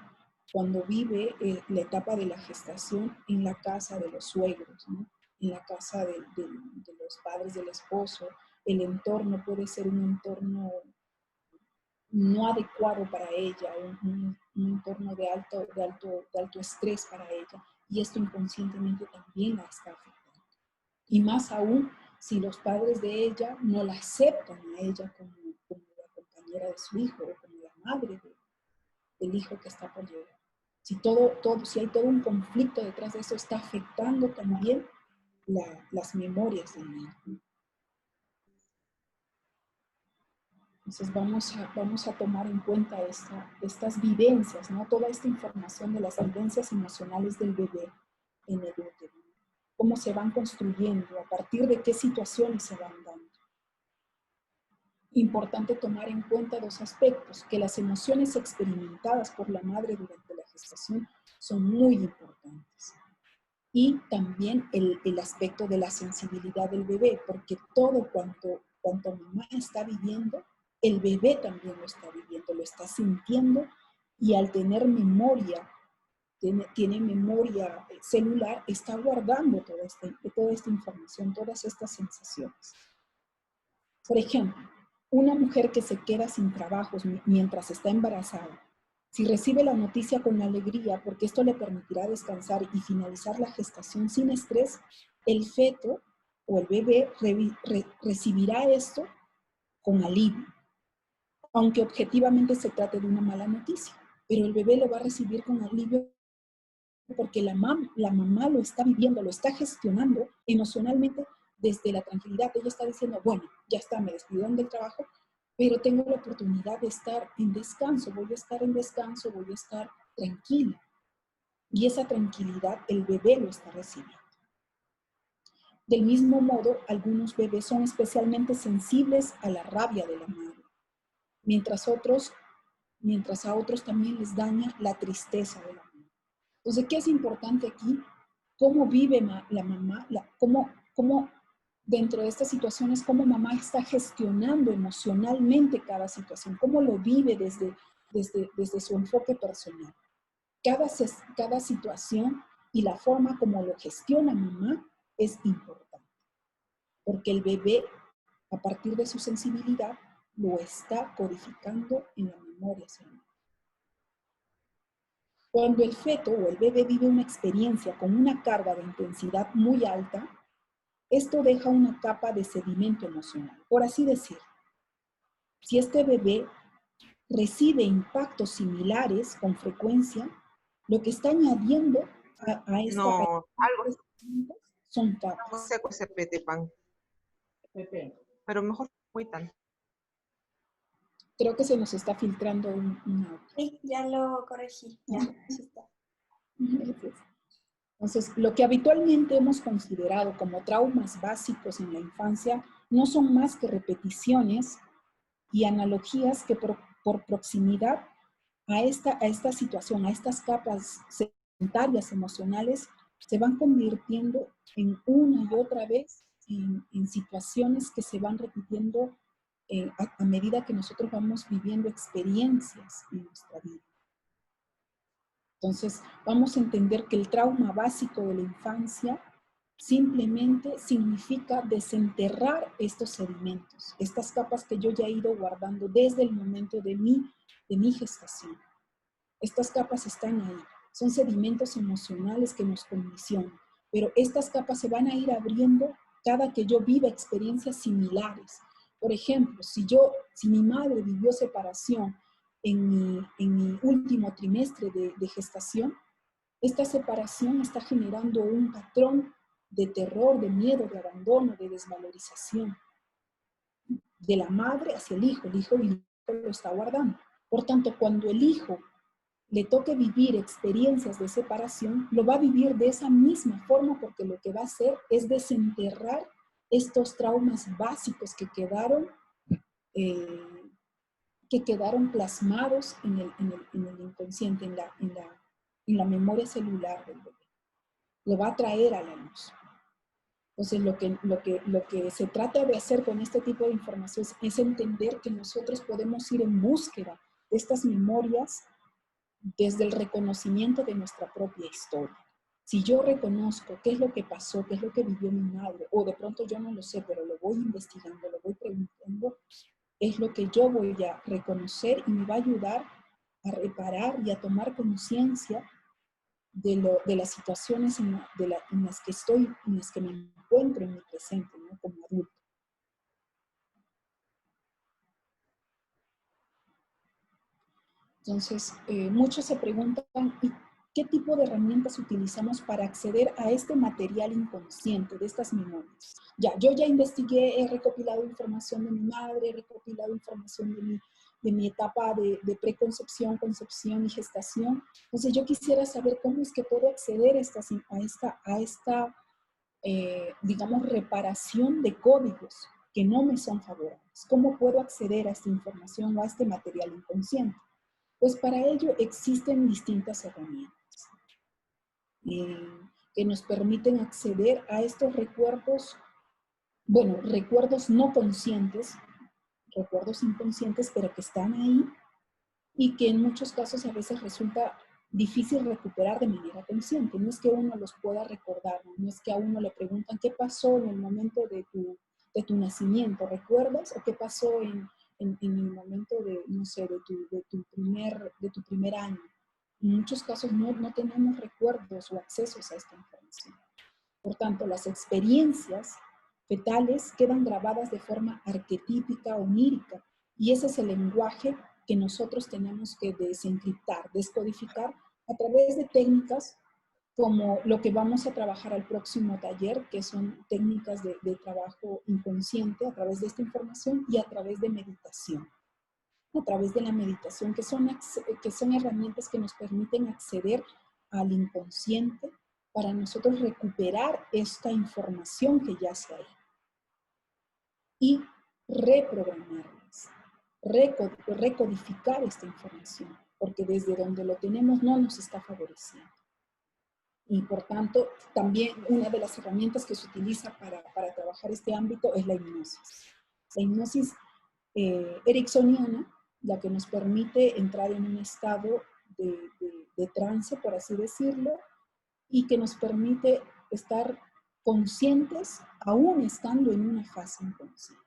cuando vive la etapa de la gestación en la casa de los suegros, ¿no? En la casa de los padres del esposo. El entorno puede ser un entorno no adecuado para ella, un entorno de alto estrés para ella, y esto inconscientemente también la está afectando. Y más aún si los padres de ella no la aceptan a ella como la compañera de su hijo o como la madre del hijo que está por llegar. Si si hay todo un conflicto detrás de eso, está afectando también las memorias del niño. Entonces vamos a tomar en cuenta estas vivencias, ¿no? Toda esta información de las vivencias emocionales del bebé en el útero. Cómo se van construyendo, a partir de qué situaciones se van dando. Importante tomar en cuenta dos aspectos, que las emociones experimentadas por la madre durante la gestación son muy importantes. Y también el aspecto de la sensibilidad del bebé, porque todo cuanto mamá está viviendo, el bebé también lo está viviendo, lo está sintiendo, y al tener memoria, tiene memoria celular, está guardando toda esta información, todas estas sensaciones. Por ejemplo, una mujer que se queda sin trabajos mientras está embarazada, si recibe la noticia con alegría, porque esto le permitirá descansar y finalizar la gestación sin estrés, el feto o el bebé recibirá esto con alivio, aunque objetivamente se trate de una mala noticia, pero el bebé lo va a recibir con alivio porque la mamá lo está viviendo, lo está gestionando emocionalmente desde la tranquilidad. Ella está diciendo, bueno, ya está, me despidieron del trabajo, pero tengo la oportunidad de estar en descanso, voy a estar en descanso, voy a estar tranquila. Y esa tranquilidad el bebé lo está recibiendo. Del mismo modo, algunos bebés son especialmente sensibles a la rabia de la madre, mientras a otros también les daña la tristeza de la madre. Entonces, ¿qué es importante aquí? ¿Cómo vive la mamá? Cómo dentro de estas situaciones, cómo mamá está gestionando emocionalmente cada situación, cómo lo vive desde su enfoque personal. Cada situación y la forma como lo gestiona mamá es importante, porque el bebé, a partir de su sensibilidad, lo está codificando en la memoria celular. Cuando el feto o el bebé vive una experiencia con una carga de intensidad muy alta, esto deja una capa de sedimento emocional, por así decirlo. Si este bebé recibe impactos similares con frecuencia, lo que está añadiendo a esta No, algo de sedimentos son muy capas. seco ese pan. Pero mejor muy tan. Creo que se nos está filtrando un audio. Sí, ya lo corregí. Ya, sí está. Entonces, lo que habitualmente hemos considerado como traumas básicos en la infancia no son más que repeticiones y analogías que por proximidad a esta situación, a estas capas sedentarias emocionales, se van convirtiendo en una y otra vez en situaciones que se van repitiendo a medida que nosotros vamos viviendo experiencias en nuestra vida. Entonces, vamos a entender que el trauma básico de la infancia simplemente significa desenterrar estos sedimentos, estas capas que yo ya he ido guardando desde el momento de mi gestación. Estas capas están ahí, son sedimentos emocionales que nos condicionan, pero estas capas se van a ir abriendo cada que yo viva experiencias similares. Por ejemplo, si mi madre vivió separación en mi último trimestre de gestación, esta separación está generando un patrón de terror, de miedo, de abandono, de desvalorización de la madre hacia el hijo lo está guardando. Por tanto, cuando el hijo le toque vivir experiencias de separación, lo va a vivir de esa misma forma porque lo que va a hacer es desenterrar estos traumas básicos que quedaron plasmados en el inconsciente, en la memoria celular del bebé. Lo va a traer a la luz. Entonces, lo que se trata de hacer con este tipo de información es entender que nosotros podemos ir en búsqueda de estas memorias desde el reconocimiento de nuestra propia historia. Si yo reconozco qué es lo que pasó, qué es lo que vivió mi madre, o de pronto yo no lo sé, pero lo voy investigando, lo voy preguntando, es lo que yo voy a reconocer y me va a ayudar a reparar y a tomar conciencia de las situaciones en las que estoy, en las que me encuentro en mi presente, ¿no? Como adulto. Entonces, muchos se preguntan, ¿y qué tipo de herramientas utilizamos para acceder a este material inconsciente, de estas memorias? Yo ya investigué, he recopilado información de mi madre, he recopilado información de mi etapa de preconcepción, concepción y gestación. Entonces, yo quisiera saber cómo es que puedo acceder a esta digamos, reparación de códigos que no me son favorables. ¿Cómo puedo acceder a esta información o a este material inconsciente? Pues para ello existen distintas herramientas que nos permiten acceder a estos recuerdos, bueno, recuerdos no conscientes, recuerdos inconscientes, pero que están ahí y que en muchos casos a veces resulta difícil recuperar de manera consciente. No es que uno los pueda recordar, no es que a uno le preguntan qué pasó en el momento de tu nacimiento, ¿recuerdas? O qué pasó en el momento de, no sé, de tu primer año. En muchos casos no tenemos recuerdos o accesos a esta información. Por tanto, las experiencias fetales quedan grabadas de forma arquetípica, onírica, y ese es el lenguaje que nosotros tenemos que desencriptar, descodificar a través de técnicas como lo que vamos a trabajar al próximo taller, que son técnicas de trabajo inconsciente a través de esta información y a través de meditación. A través de la meditación, que son herramientas que nos permiten acceder al inconsciente para nosotros recuperar esta información que yace ahí y reprogramarlas, recodificar esta información, porque desde donde lo tenemos no nos está favoreciendo. Y por tanto, también una de las herramientas que se utiliza para trabajar este ámbito es la hipnosis. La hipnosis ericksoniana, la que nos permite entrar en un estado de trance, por así decirlo, y que nos permite estar conscientes aún estando en una fase inconsciente.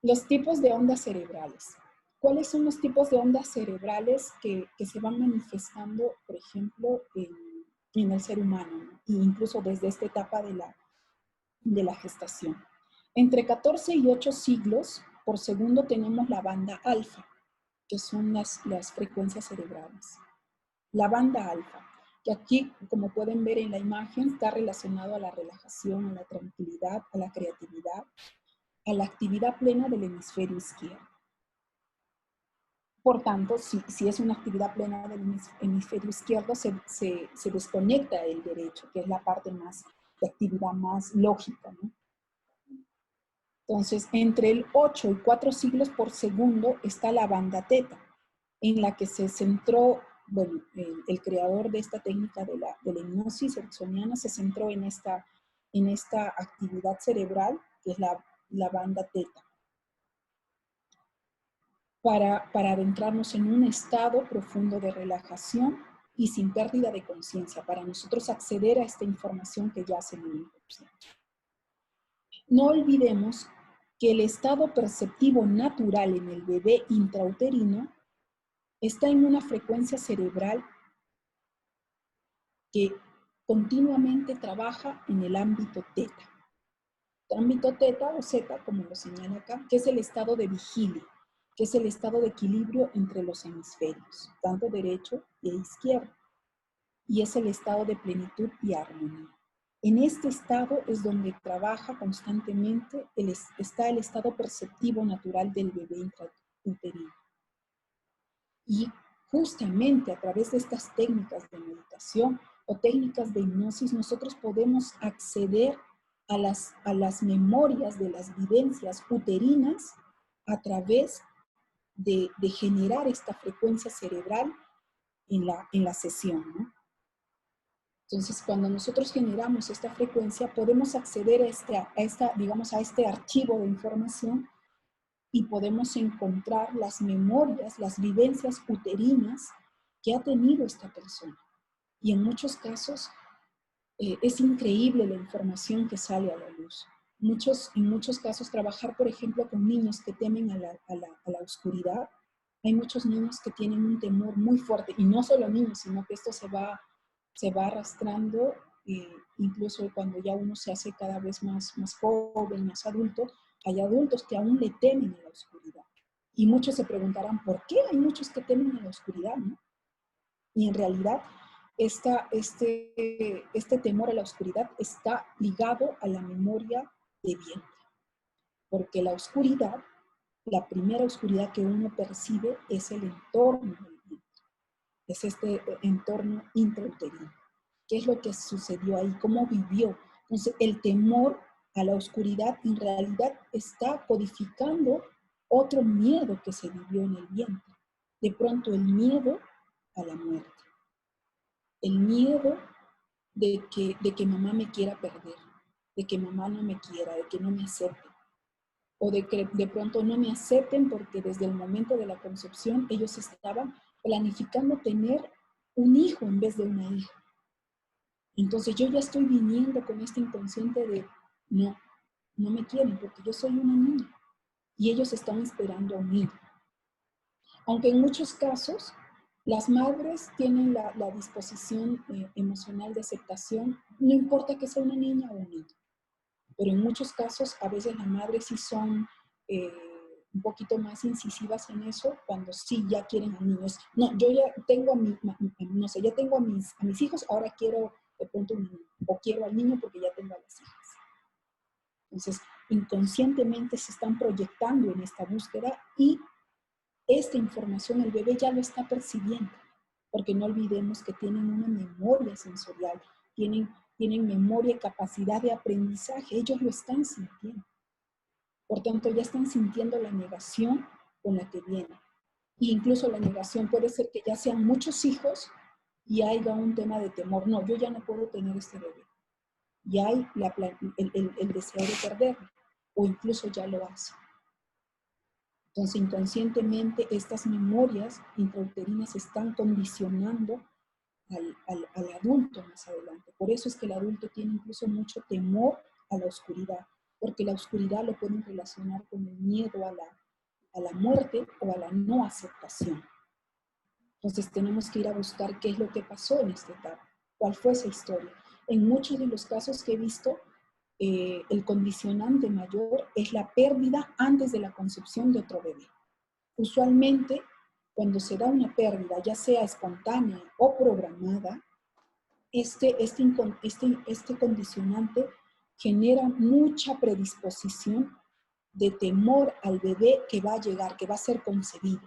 Los tipos de ondas cerebrales. ¿Cuáles son los tipos de ondas cerebrales que se van manifestando, por ejemplo, en el ser humano, ¿no? E incluso desde esta etapa de la gestación? Entre 14 y 8 siglos por segundo tenemos la banda alfa, que son las frecuencias cerebrales. La banda alfa, que aquí, como pueden ver en la imagen, está relacionado a la relajación, a la tranquilidad, a la creatividad, a la actividad plena del hemisferio izquierdo. Por tanto, si es una actividad plena del hemisferio izquierdo, se desconecta el derecho, que es la parte más de actividad más lógica, ¿no? Entonces, entre el 8 y 4 siglos por segundo está la banda teta, en la que se centró, bueno, el creador de esta técnica de la hipnosis ericksoniana se centró en esta actividad cerebral, que es la banda teta, para adentrarnos en un estado profundo de relajación y sin pérdida de conciencia, para nosotros acceder a esta información que yace en el inconsciente. No olvidemos que el estado perceptivo natural en el bebé intrauterino está en una frecuencia cerebral que continuamente trabaja en el ámbito teta. El ámbito teta o zeta, como lo señala acá, que es el estado de vigilia, que es el estado de equilibrio entre los hemisferios, tanto derecho e izquierdo, y es el estado de plenitud y armonía. En este estado es donde trabaja constantemente, está el estado perceptivo natural del bebé intrauterino. Y justamente a través de estas técnicas de meditación o técnicas de hipnosis, nosotros podemos acceder a las memorias de las vivencias uterinas a través de generar esta frecuencia cerebral en la sesión, ¿no? Entonces, cuando nosotros generamos esta frecuencia, podemos acceder a este archivo de información y podemos encontrar las memorias, las vivencias uterinas que ha tenido esta persona. Y en muchos casos es increíble la información que sale a la luz. En muchos casos, trabajar, por ejemplo, con niños que temen a la oscuridad, hay muchos niños que tienen un temor muy fuerte, y no solo niños, sino que esto se va arrastrando, incluso cuando ya uno se hace cada vez más joven, más adulto, hay adultos que aún le temen a la oscuridad. Y muchos se preguntarán, ¿por qué hay muchos que temen a la oscuridad, ¿no? Y en realidad, este temor a la oscuridad está ligado a la memoria de vientre. Porque la oscuridad, la primera oscuridad que uno percibe es el entorno del vientre. Es este entorno intrauterino. ¿Qué es lo que sucedió ahí? ¿Cómo vivió? Entonces, el temor a la oscuridad en realidad está codificando otro miedo que se vivió en el vientre. De pronto, el miedo a la muerte. El miedo de que mamá me quiera perder, de que mamá no me quiera, de que no me acepte. O de que de pronto no me acepten porque desde el momento de la concepción ellos estaban planificando tener un hijo en vez de una hija. Entonces yo ya estoy viniendo con este inconsciente de no me quieren porque yo soy una niña y ellos están esperando a un niño. Aunque en muchos casos las madres tienen la disposición emocional de aceptación, no importa que sea una niña o un niño. Pero en muchos casos a veces las madres sí son un poquito más incisivas en eso cuando sí ya quieren a niños. No, yo ya tengo ya tengo a mis hijos, ahora quiero de pronto un niño, o quiero al niño porque ya tengo a las hijas. Entonces, inconscientemente se están proyectando en esta búsqueda y esta información el bebé ya lo está percibiendo, porque no olvidemos que tienen una memoria sensorial, tienen memoria y capacidad de aprendizaje, ellos lo están sintiendo. Por tanto, ya están sintiendo la negación con la que viene. E incluso la negación puede ser que ya sean muchos hijos y haya un tema de temor. No, yo ya no puedo tener este bebé. Y hay el deseo de perderlo, o incluso ya lo hace. Entonces, inconscientemente, estas memorias intrauterinas están condicionando al adulto más adelante. Por eso es que el adulto tiene incluso mucho temor a la oscuridad, porque la oscuridad lo pueden relacionar con el miedo a la muerte o a la no aceptación. Entonces tenemos que ir a buscar qué es lo que pasó en esta etapa, cuál fue esa historia. En muchos de los casos que he visto, el condicionante mayor es la pérdida antes de la concepción de otro bebé. Usualmente, cuando se da una pérdida, ya sea espontánea o programada, este condicionante genera mucha predisposición de temor al bebé que va a llegar, que va a ser concebido.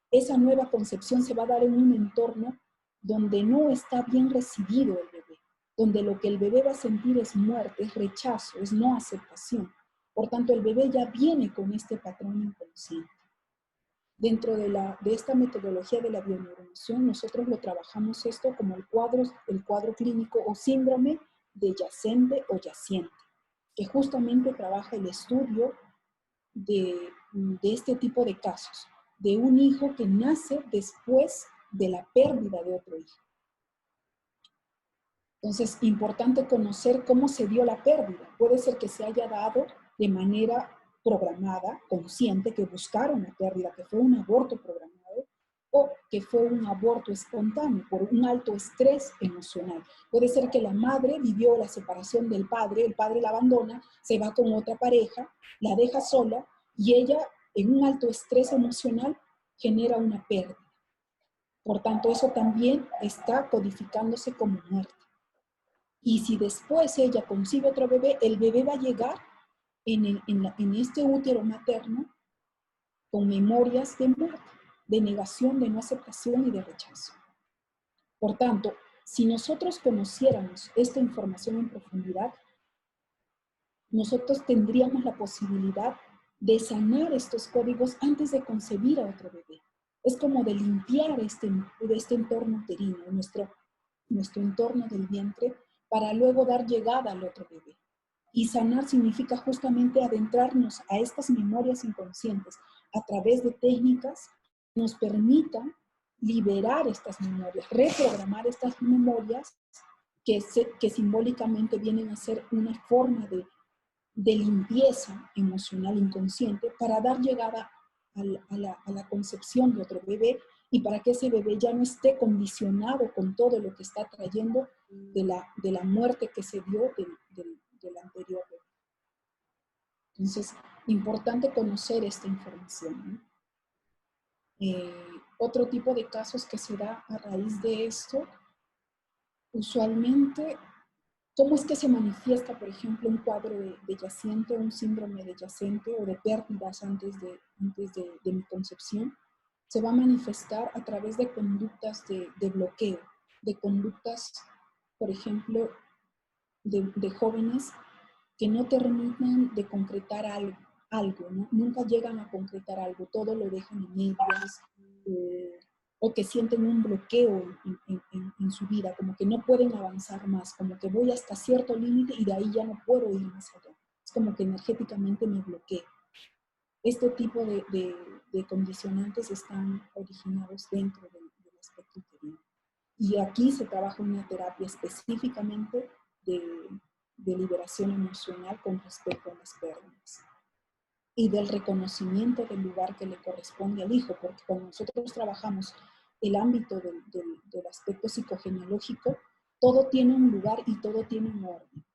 Esa nueva concepción se va a dar en un entorno donde no está bien recibido el bebé, donde lo que el bebé va a sentir es muerte, es rechazo, es no aceptación. Por tanto, el bebé ya viene con este patrón inconsciente. Dentro de esta metodología de la bioneuroemoción, nosotros lo trabajamos esto como el cuadro clínico o síndrome de yacente o yaciente, que justamente trabaja el estudio de este tipo de casos, de un hijo que nace después de la pérdida de otro hijo. Entonces, importante conocer cómo se dio la pérdida. Puede ser que se haya dado de manera programada, consciente, que buscaron la pérdida, que fue un aborto programado, o que fue un aborto espontáneo por un alto estrés emocional. Puede ser que la madre vivió la separación del padre, el padre la abandona, se va con otra pareja, la deja sola, y ella, en un alto estrés emocional, genera una pérdida. Por tanto, eso también está codificándose como muerte. Y si después ella concibe otro bebé, el bebé va a llegar en este útero materno con memorias de muerte, de negación, de no aceptación y de rechazo. Por tanto, si nosotros conociéramos esta información en profundidad, nosotros tendríamos la posibilidad de sanar estos códigos antes de concebir a otro bebé. Es como de limpiar este entorno uterino, nuestro entorno del vientre, para luego dar llegada al otro bebé. Y sanar significa justamente adentrarnos a estas memorias inconscientes a través de técnicas que nos permitan liberar estas memorias, reprogramar estas memorias que simbólicamente vienen a ser una forma de limpieza emocional inconsciente para dar llegada a la concepción de otro bebé y para que ese bebé ya no esté condicionado con todo lo que está trayendo de la muerte que se dio del anterior bebé. Entonces, importante conocer esta información, ¿no? Otro tipo de casos que se da a raíz de esto, usualmente, ¿cómo es que se manifiesta, por ejemplo, un cuadro de yaciente, un síndrome de yacente o de pérdidas antes de mi concepción? Se va a manifestar a través de conductas de bloqueo, de conductas, por ejemplo, de jóvenes que no terminan de concretar algo, ¿no? Nunca llegan a concretar algo, todo lo dejan en medias, o que sienten un bloqueo en su vida, como que no pueden avanzar más, como que voy hasta cierto límite y de ahí ya no puedo ir más allá. Es como que energéticamente me bloqueo. Este tipo de condicionantes están originados dentro del aspecto interior. Y aquí se trabaja una terapia específicamente de liberación emocional con respecto a las pérdidas y del reconocimiento del lugar que le corresponde al hijo, porque cuando nosotros trabajamos el ámbito del aspecto psicogenealógico, todo tiene un lugar y todo tiene un orden.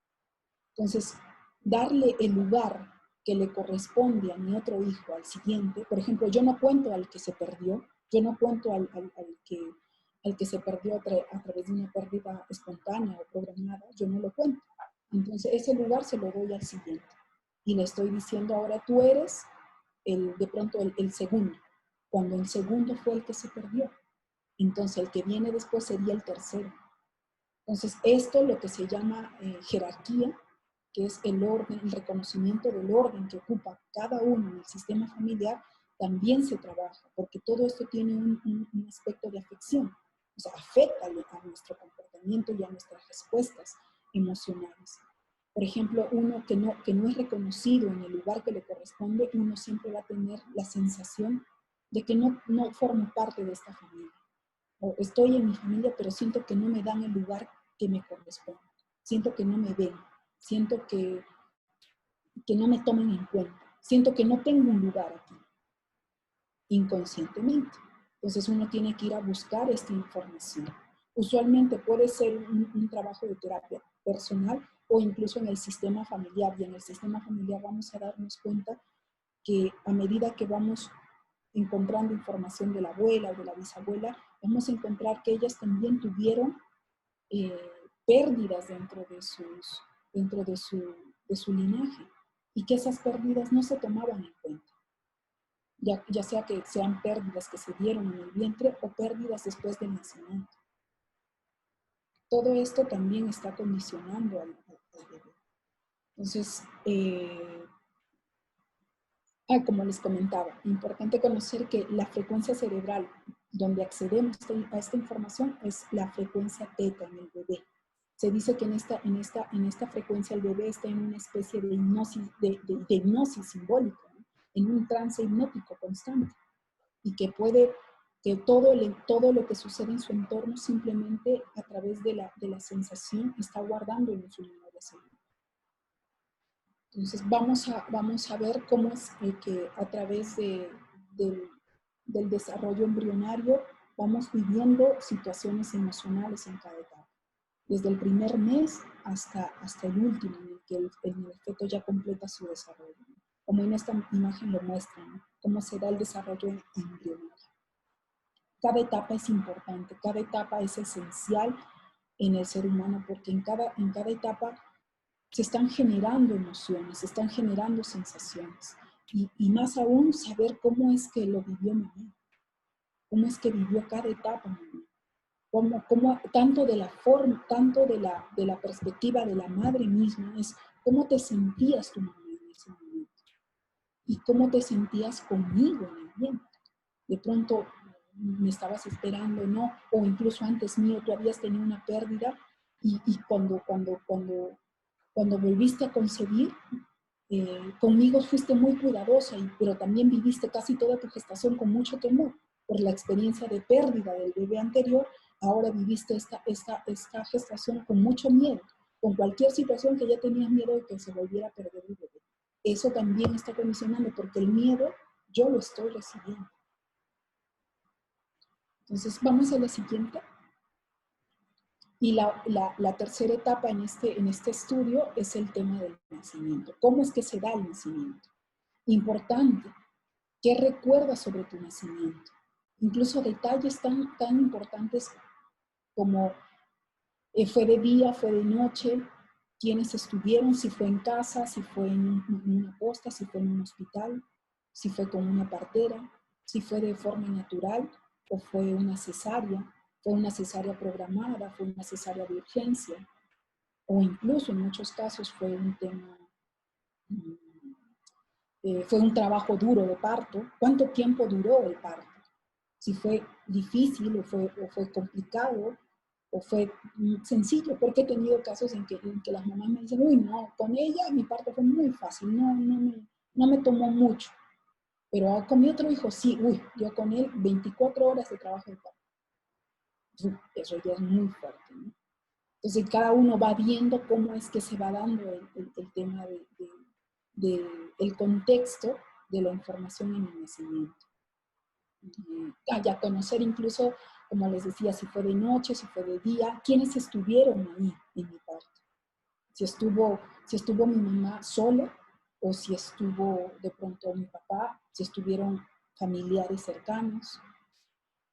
Entonces, darle el lugar que le corresponde a mi otro hijo, al siguiente, por ejemplo, yo no cuento al que se perdió, yo no cuento al que se perdió a través de una pérdida espontánea o programada, yo no lo cuento. Entonces, ese lugar se lo doy al siguiente. Y le estoy diciendo ahora, tú eres de pronto el segundo, cuando el segundo fue el que se perdió. Entonces, el que viene después sería el tercero. Entonces, esto lo que se llama jerarquía, que es el orden, el reconocimiento del orden que ocupa cada uno en el sistema familiar, también se trabaja, porque todo esto tiene un aspecto de afección, o sea, afecta a nuestro comportamiento y a nuestras respuestas emocionales. Por ejemplo, uno que no es reconocido en el lugar que le corresponde, uno siempre va a tener la sensación de que no forma parte de esta familia. O estoy en mi familia, pero siento que no me dan el lugar que me corresponde. Siento que no me ven. Siento que no me tomen en cuenta. Siento que no tengo un lugar aquí, inconscientemente. Entonces uno tiene que ir a buscar esta información. Usualmente puede ser un trabajo de terapia personal o incluso en el sistema familiar. Y en el sistema familiar vamos a darnos cuenta que a medida que vamos encontrando información de la abuela o de la bisabuela, vamos a encontrar que ellas también tuvieron pérdidas dentro de su linaje y que esas pérdidas no se tomaban en cuenta. Ya sea que sean pérdidas que se dieron en el vientre o pérdidas después del nacimiento. Todo esto también está condicionando al bebé. Entonces, como les comentaba, importante conocer que la frecuencia cerebral donde accedemos a esta información es la frecuencia teta en el bebé. Se dice que en esta frecuencia el bebé está en una especie de hipnosis simbólica, ¿no? En un trance hipnótico constante, y que todo lo que sucede en su entorno simplemente a través de la sensación está guardando en su memoria cerebral. Entonces vamos a ver cómo es que a través del desarrollo embrionario vamos viviendo situaciones emocionales en cada etapa. Desde el primer mes hasta el último, en el que el feto ya completa su desarrollo. Como en esta imagen lo muestra, ¿no? Cómo se da el desarrollo embrionario. Cada etapa es importante, cada etapa es esencial en el ser humano, porque en cada etapa se están generando emociones, se están generando sensaciones. Y más aún, saber cómo es que lo vivió mamá, cómo es que vivió cada etapa mamá. Cómo, tanto de la forma, tanto de la perspectiva de la madre misma, es cómo te sentías tu mamá en ese momento. Y cómo te sentías conmigo en el vientre. De pronto me estabas esperando, ¿no? O incluso antes mío, tú habías tenido una pérdida y cuando volviste a concebir, conmigo fuiste muy cuidadosa, pero también viviste casi toda tu gestación con mucho temor por la experiencia de pérdida del bebé anterior. Ahora viviste esta gestación con mucho miedo, con cualquier situación que ya tenías miedo de que se volviera a perder el bebé. Eso también está condicionando, porque el miedo yo lo estoy recibiendo. Entonces vamos a la siguiente. Y la tercera etapa en este estudio es el tema del nacimiento. ¿Cómo es que se da el nacimiento? Importante, ¿qué recuerdas sobre tu nacimiento? incluso detalles tan importantes como fue de día, fue de noche, quiénes estuvieron, si fue en casa, si fue en una posta, si fue en un hospital, si fue con una partera, si fue de forma natural o fue una cesárea programada, fue una cesárea de urgencia, o incluso en muchos casos fue un tema, fue un trabajo duro de parto. ¿Cuánto tiempo duró el parto? Si fue difícil o fue complicado o fue sencillo, porque he tenido casos en que las mamás me dicen, uy, no, con ella mi parto fue muy fácil, no me tomó mucho. Pero con mi otro hijo sí, uy, yo con él 24 horas de trabajo de parto. Eso ya es muy fuerte, ¿no? Entonces cada uno va viendo cómo es que se va dando el tema el contexto de la información en el nacimiento. Ya conocer incluso, como les decía, si fue de noche, si fue de día, quiénes estuvieron ahí en mi parto. Si estuvo mi mamá solo o si estuvo de pronto mi papá, si estuvieron familiares cercanos.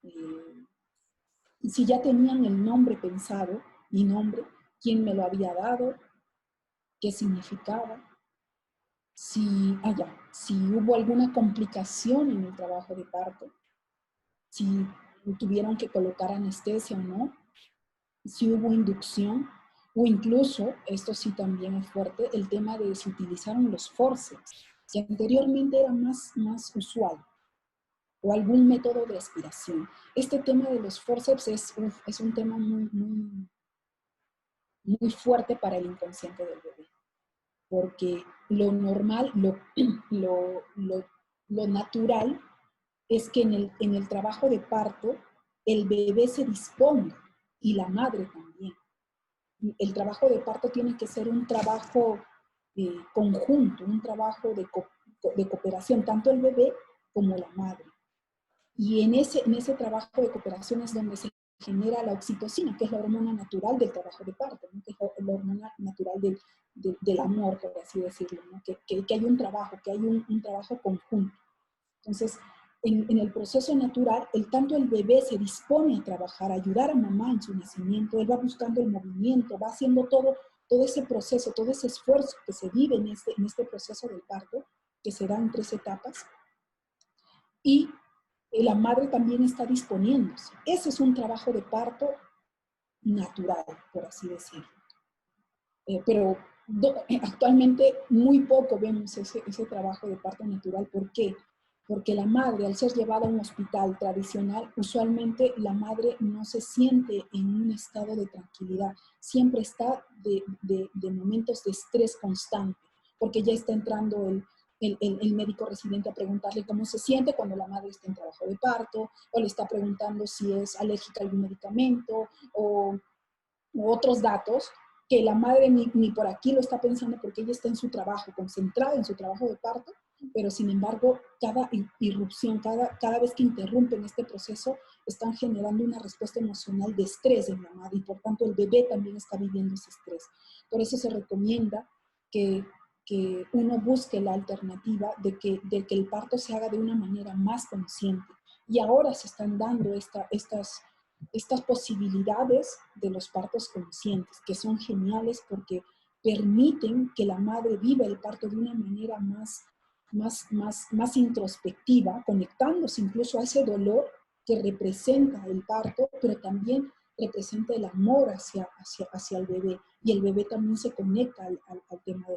Y si ya tenían el nombre pensado, mi nombre, quién me lo había dado, qué significaba. Si hubo alguna complicación en el trabajo de parto, si tuvieron que colocar anestesia o no, si hubo inducción, o incluso, esto sí también es fuerte, el tema de si utilizaron los forceps, que anteriormente era más usual, o algún método de aspiración. Este tema de los forceps es un tema muy fuerte para el inconsciente del bebé, porque lo normal, lo natural es que en el trabajo de parto el bebé se dispone y la madre también. El trabajo de parto tiene que ser un trabajo conjunto, un trabajo de cooperación, tanto el bebé como la madre. Y en ese trabajo de cooperación es donde se genera la oxitocina, que es la hormona natural del trabajo de parto, ¿no? Que es la hormona natural del amor, por así decirlo, ¿no? Que hay un trabajo, que hay un trabajo conjunto. Entonces, en el proceso natural, tanto el bebé se dispone a trabajar, a ayudar a mamá en su nacimiento, él va buscando el movimiento, va haciendo todo ese proceso, todo ese esfuerzo que se vive en este proceso del parto, que se da en 3 etapas, y la madre también está disponiéndose. Ese es un trabajo de parto natural, por así decirlo. Pero actualmente muy poco vemos ese trabajo de parto natural. ¿Por qué? Porque la madre, al ser llevada a un hospital tradicional, usualmente la madre no se siente en un estado de tranquilidad. Siempre está de momentos de estrés constante, porque ya está entrando el médico residente a preguntarle cómo se siente cuando la madre está en trabajo de parto, o le está preguntando si es alérgica a algún medicamento, o otros datos que la madre ni por aquí lo está pensando porque ella está en su trabajo, concentrada en su trabajo de parto, pero sin embargo, cada irrupción, cada vez que interrumpen este proceso, están generando una respuesta emocional de estrés en la madre y por tanto el bebé también está viviendo ese estrés. Por eso se recomienda que uno busque la alternativa de que el parto se haga de una manera más consciente. Y ahora se están dando estas posibilidades de los partos conscientes, que son geniales porque permiten que la madre viva el parto de una manera más introspectiva, conectándose incluso a ese dolor que representa el parto, pero también representa el amor hacia el bebé, y el bebé también se conecta al tema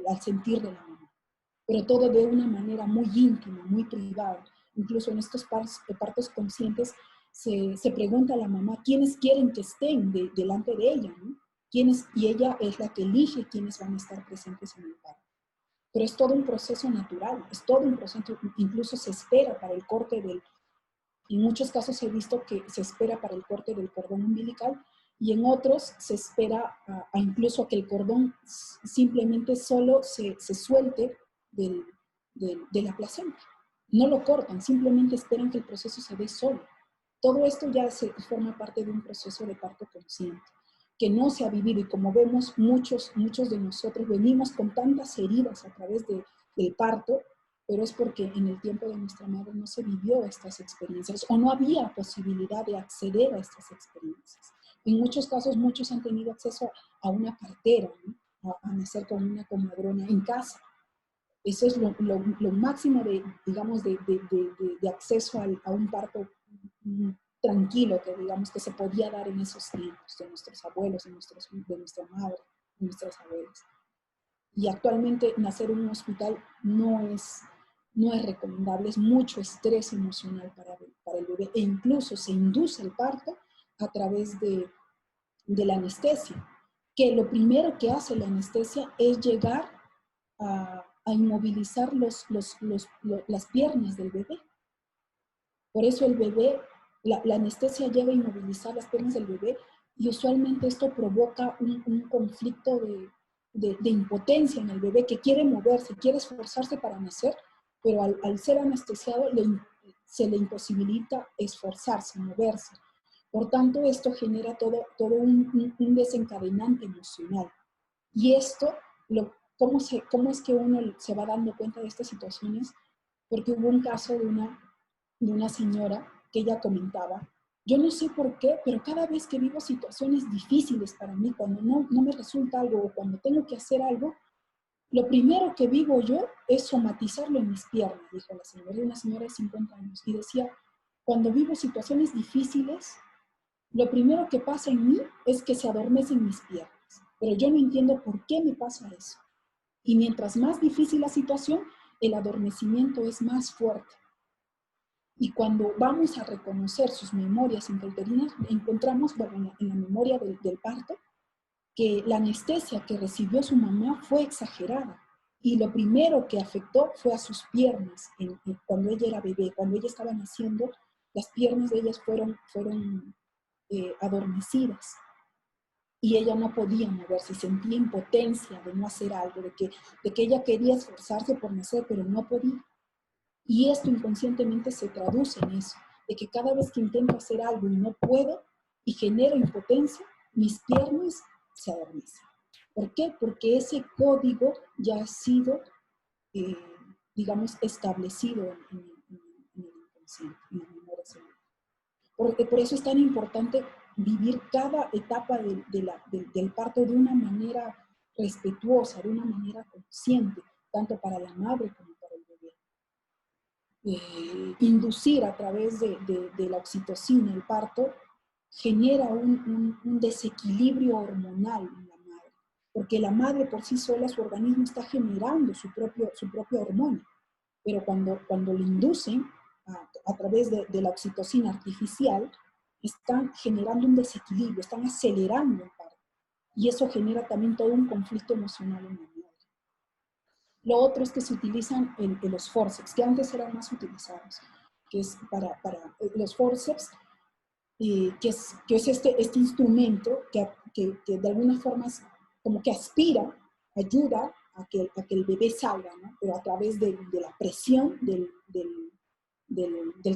al sentir de la mamá. Pero todo de una manera muy íntima, muy privada. Incluso en estos partos conscientes se pregunta a la mamá quiénes quieren que estén delante de ella, ¿no? Y ella es la que elige quiénes van a estar presentes en el parto. Pero es todo un proceso natural, es todo un proceso, incluso se espera para el corte en muchos casos he visto que se espera para el corte del cordón umbilical, y en otros se espera incluso a que el cordón simplemente solo se suelte de la placenta. No lo cortan, simplemente esperan que el proceso se dé solo. Todo esto ya forma parte de un proceso de parto consciente, que no se ha vivido, y como vemos, muchos de nosotros venimos con tantas heridas a través del parto, pero es porque en el tiempo de nuestra madre no se vivió estas experiencias o no había posibilidad de acceder a estas experiencias. En muchos casos, muchos han tenido acceso a una partera, ¿no? a nacer con una comadrona en casa. Eso es lo máximo de, digamos, de acceso a un parto tranquilo que, digamos, que se podía dar en esos tiempos de nuestros abuelos, de nuestra madre, de nuestras abuelas. Y actualmente nacer en un hospital no es recomendable, es mucho estrés emocional para el bebé, e incluso se induce el parto a través de la anestesia, que lo primero que hace la anestesia es llegar a inmovilizar las piernas del bebé. Por eso el bebé, la anestesia llega a inmovilizar las piernas del bebé, y usualmente esto provoca un conflicto de impotencia en el bebé, que quiere moverse, quiere esforzarse para nacer, pero al ser anestesiado se le imposibilita esforzarse, moverse. Por tanto, esto genera todo un desencadenante emocional. Y esto, ¿cómo es que uno se va dando cuenta de estas situaciones? Porque hubo un caso de una señora que ella comentaba: yo no sé por qué, pero cada vez que vivo situaciones difíciles para mí, cuando no me resulta algo o cuando tengo que hacer algo, lo primero que vivo yo es somatizarlo en mis piernas, dijo la señora, una señora de 50 años. Y decía, cuando vivo situaciones difíciles, lo primero que pasa en mí es que se adormecen mis piernas, pero yo no entiendo por qué me pasa eso. Y mientras más difícil la situación, el adormecimiento es más fuerte. Y cuando vamos a reconocer sus memorias intrauterinas, encontramos, bueno, en la memoria del parto, que la anestesia que recibió su mamá fue exagerada. Y lo primero que afectó fue a sus piernas. Cuando ella era bebé, cuando ella estaba naciendo, las piernas de ellas fueron adormecidas. Y ella no podía moverse, sentía impotencia de no hacer algo, de que ella quería esforzarse por nacer, pero no podía. Y esto inconscientemente se traduce en eso, de que cada vez que intento hacer algo y no puedo y genero impotencia, mis piernas se adormecen. ¿Por qué? Porque ese código ya ha sido, digamos, establecido en el inconsciente, en la memoria celular. Por eso es tan importante vivir cada etapa del parto de una manera respetuosa, de una manera consciente, tanto para la madre como para el bebé. Inducir a través de la oxitocina el parto genera un desequilibrio hormonal en la madre, porque la madre por sí sola, su organismo está generando su propia hormona, pero cuando le inducen a través de la oxitocina artificial, están generando un desequilibrio, están acelerando el parto, y eso genera también todo un conflicto emocional en la madre. Lo otro es que se utilizan los forceps, que antes eran más utilizados, que es para los forceps, que es este instrumento que de alguna forma es como que aspira, ayuda a que el bebé salga, ¿no? Pero a través de la presión del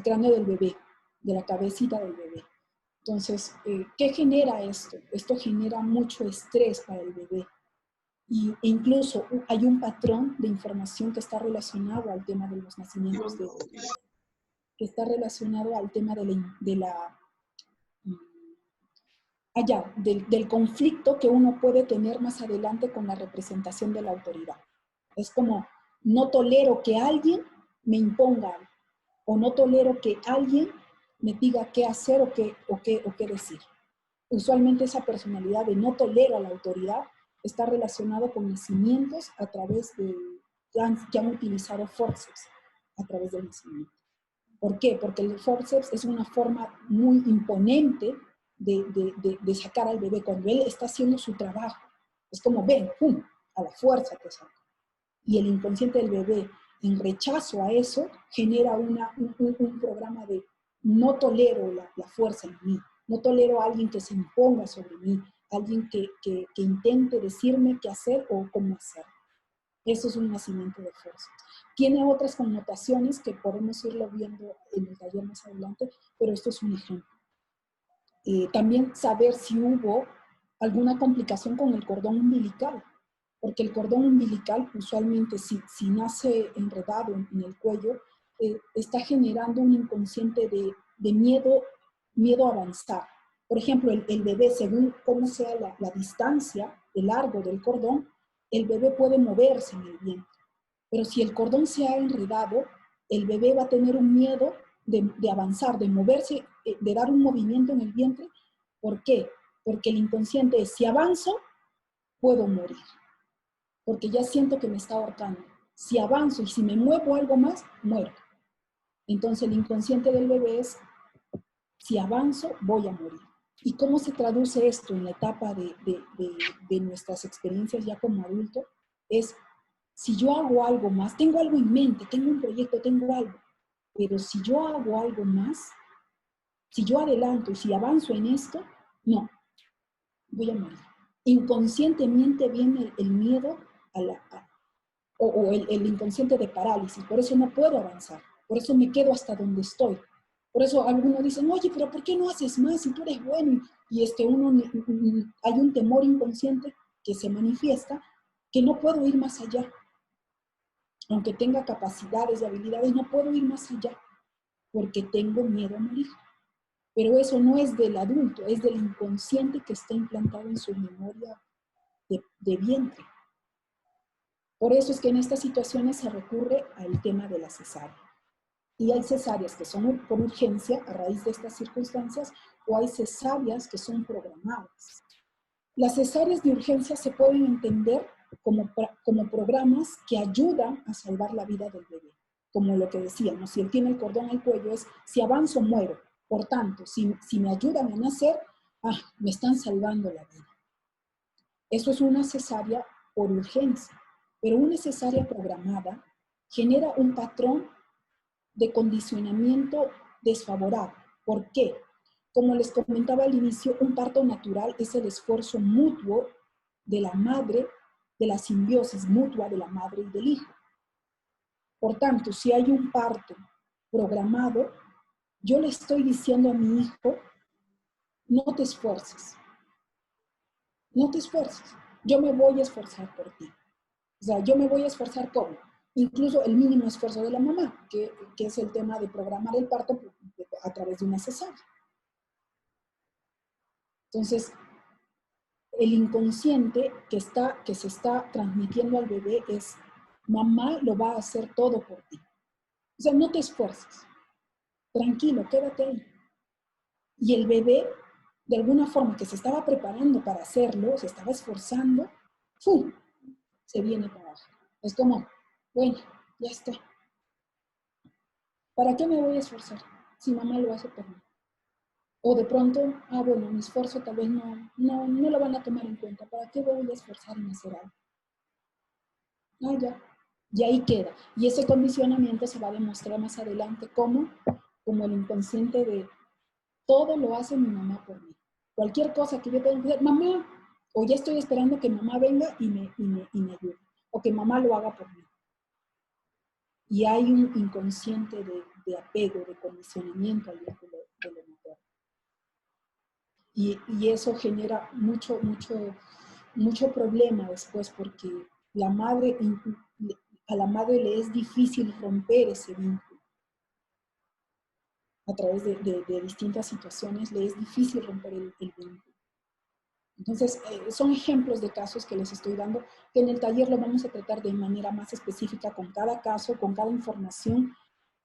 cráneo del bebé, de la cabecita del bebé. Entonces, ¿qué genera esto? Esto genera mucho estrés para el bebé. E incluso hay un patrón de información que está relacionado al tema de los nacimientos, que está relacionado al tema del conflicto que uno puede tener más adelante con la representación de la autoridad. Es como, no tolero que alguien me imponga, o no tolero que alguien me diga qué hacer o qué decir. Usualmente esa personalidad de no tolero a la autoridad está relacionado con nacimientos a través que han utilizado forceps a través del nacimiento. ¿Por qué? Porque el forceps es una forma muy imponente de sacar al bebé cuando él está haciendo su trabajo. Es como, ven, pum, a la fuerza te saca. Y el inconsciente del bebé, en rechazo a eso, genera un programa de no tolero la fuerza en mí, no tolero a alguien que se imponga sobre mí, alguien que intente decirme qué hacer o cómo hacer. Eso es un nacimiento de fuerza. Tiene otras connotaciones que podemos irlo viendo en el taller más adelante, pero esto es un ejemplo. También saber si hubo alguna complicación con el cordón umbilical, porque el cordón umbilical usualmente si nace enredado en el cuello, está generando un inconsciente de miedo a avanzar. Por ejemplo, el bebé, según cómo sea la distancia, el largo del cordón, el bebé puede moverse en el vientre. Pero si el cordón se ha enredado, el bebé va a tener un miedo de avanzar, de moverse, de dar un movimiento en el vientre. ¿Por qué? Porque el inconsciente es, si avanzo, puedo morir. Porque ya siento que me está ahorcando. Si avanzo y si me muevo algo más, muero. Entonces el inconsciente del bebé es, si avanzo, voy a morir. ¿Y cómo se traduce esto en la etapa de nuestras experiencias ya como adulto? Es, si yo hago algo más, tengo algo en mente, tengo un proyecto, tengo algo, pero si yo hago algo más, si yo adelanto y si avanzo en esto, no, voy a morir. Inconscientemente viene el miedo o el inconsciente de parálisis, por eso no puedo avanzar, por eso me quedo hasta donde estoy. Por eso algunos dicen, oye, pero ¿por qué no haces más si tú eres bueno? Y hay un temor inconsciente que se manifiesta, que no puedo ir más allá. Aunque tenga capacidades y habilidades, no puedo ir más allá, porque tengo miedo a morir. Pero eso no es del adulto, es del inconsciente que está implantado en su memoria de vientre. Por eso es que en estas situaciones se recurre al tema de la cesárea. Y hay cesáreas que son por urgencia a raíz de estas circunstancias, o hay cesáreas que son programadas. Las cesáreas de urgencia se pueden entender como programas que ayudan a salvar la vida del bebé. Como lo que decíamos, si él tiene el cordón al cuello es, si avanzo muero. Por tanto, si me ayudan a nacer, me están salvando la vida. Eso es una cesárea por urgencia. Pero una cesárea programada genera un patrón de condicionamiento desfavorable. ¿Por qué? Como les comentaba al inicio, un parto natural es el esfuerzo mutuo de la madre, de la simbiosis mutua de la madre y del hijo. Por tanto, si hay un parto programado, yo le estoy diciendo a mi hijo, no te esfuerces, no te esfuerces, yo me voy a esforzar por ti. O sea, yo me voy a esforzar ¿cómo? Incluso el mínimo esfuerzo de la mamá, que es el tema de programar el parto a través de una cesárea. Entonces, el inconsciente que se está transmitiendo al bebé es, mamá lo va a hacer todo por ti. O sea, no te esfuerces, tranquilo, quédate ahí. Y el bebé, de alguna forma que se estaba preparando para hacerlo, se estaba esforzando, ¡fum!, se viene para abajo. Es como, bueno, ya está. ¿Para qué me voy a esforzar si mamá lo hace por mí? O de pronto, bueno, mi esfuerzo tal vez no lo van a tomar en cuenta. ¿Para qué voy a esforzar en hacer algo? Ya. Y ahí queda. Y ese condicionamiento se va a demostrar más adelante como el inconsciente de todo lo hace mi mamá por mí. Cualquier cosa que yo tenga que hacer, mamá, o ya estoy esperando que mamá venga y me ayude. O que mamá lo haga por mí. Y hay un inconsciente de apego, de condicionamiento al vínculo de lo materno. Y eso genera mucho problema después, porque a la madre le es difícil romper ese vínculo. A través de distintas situaciones le es difícil romper el vínculo. Entonces, son ejemplos de casos que les estoy dando, que en el taller lo vamos a tratar de manera más específica con cada caso, con cada información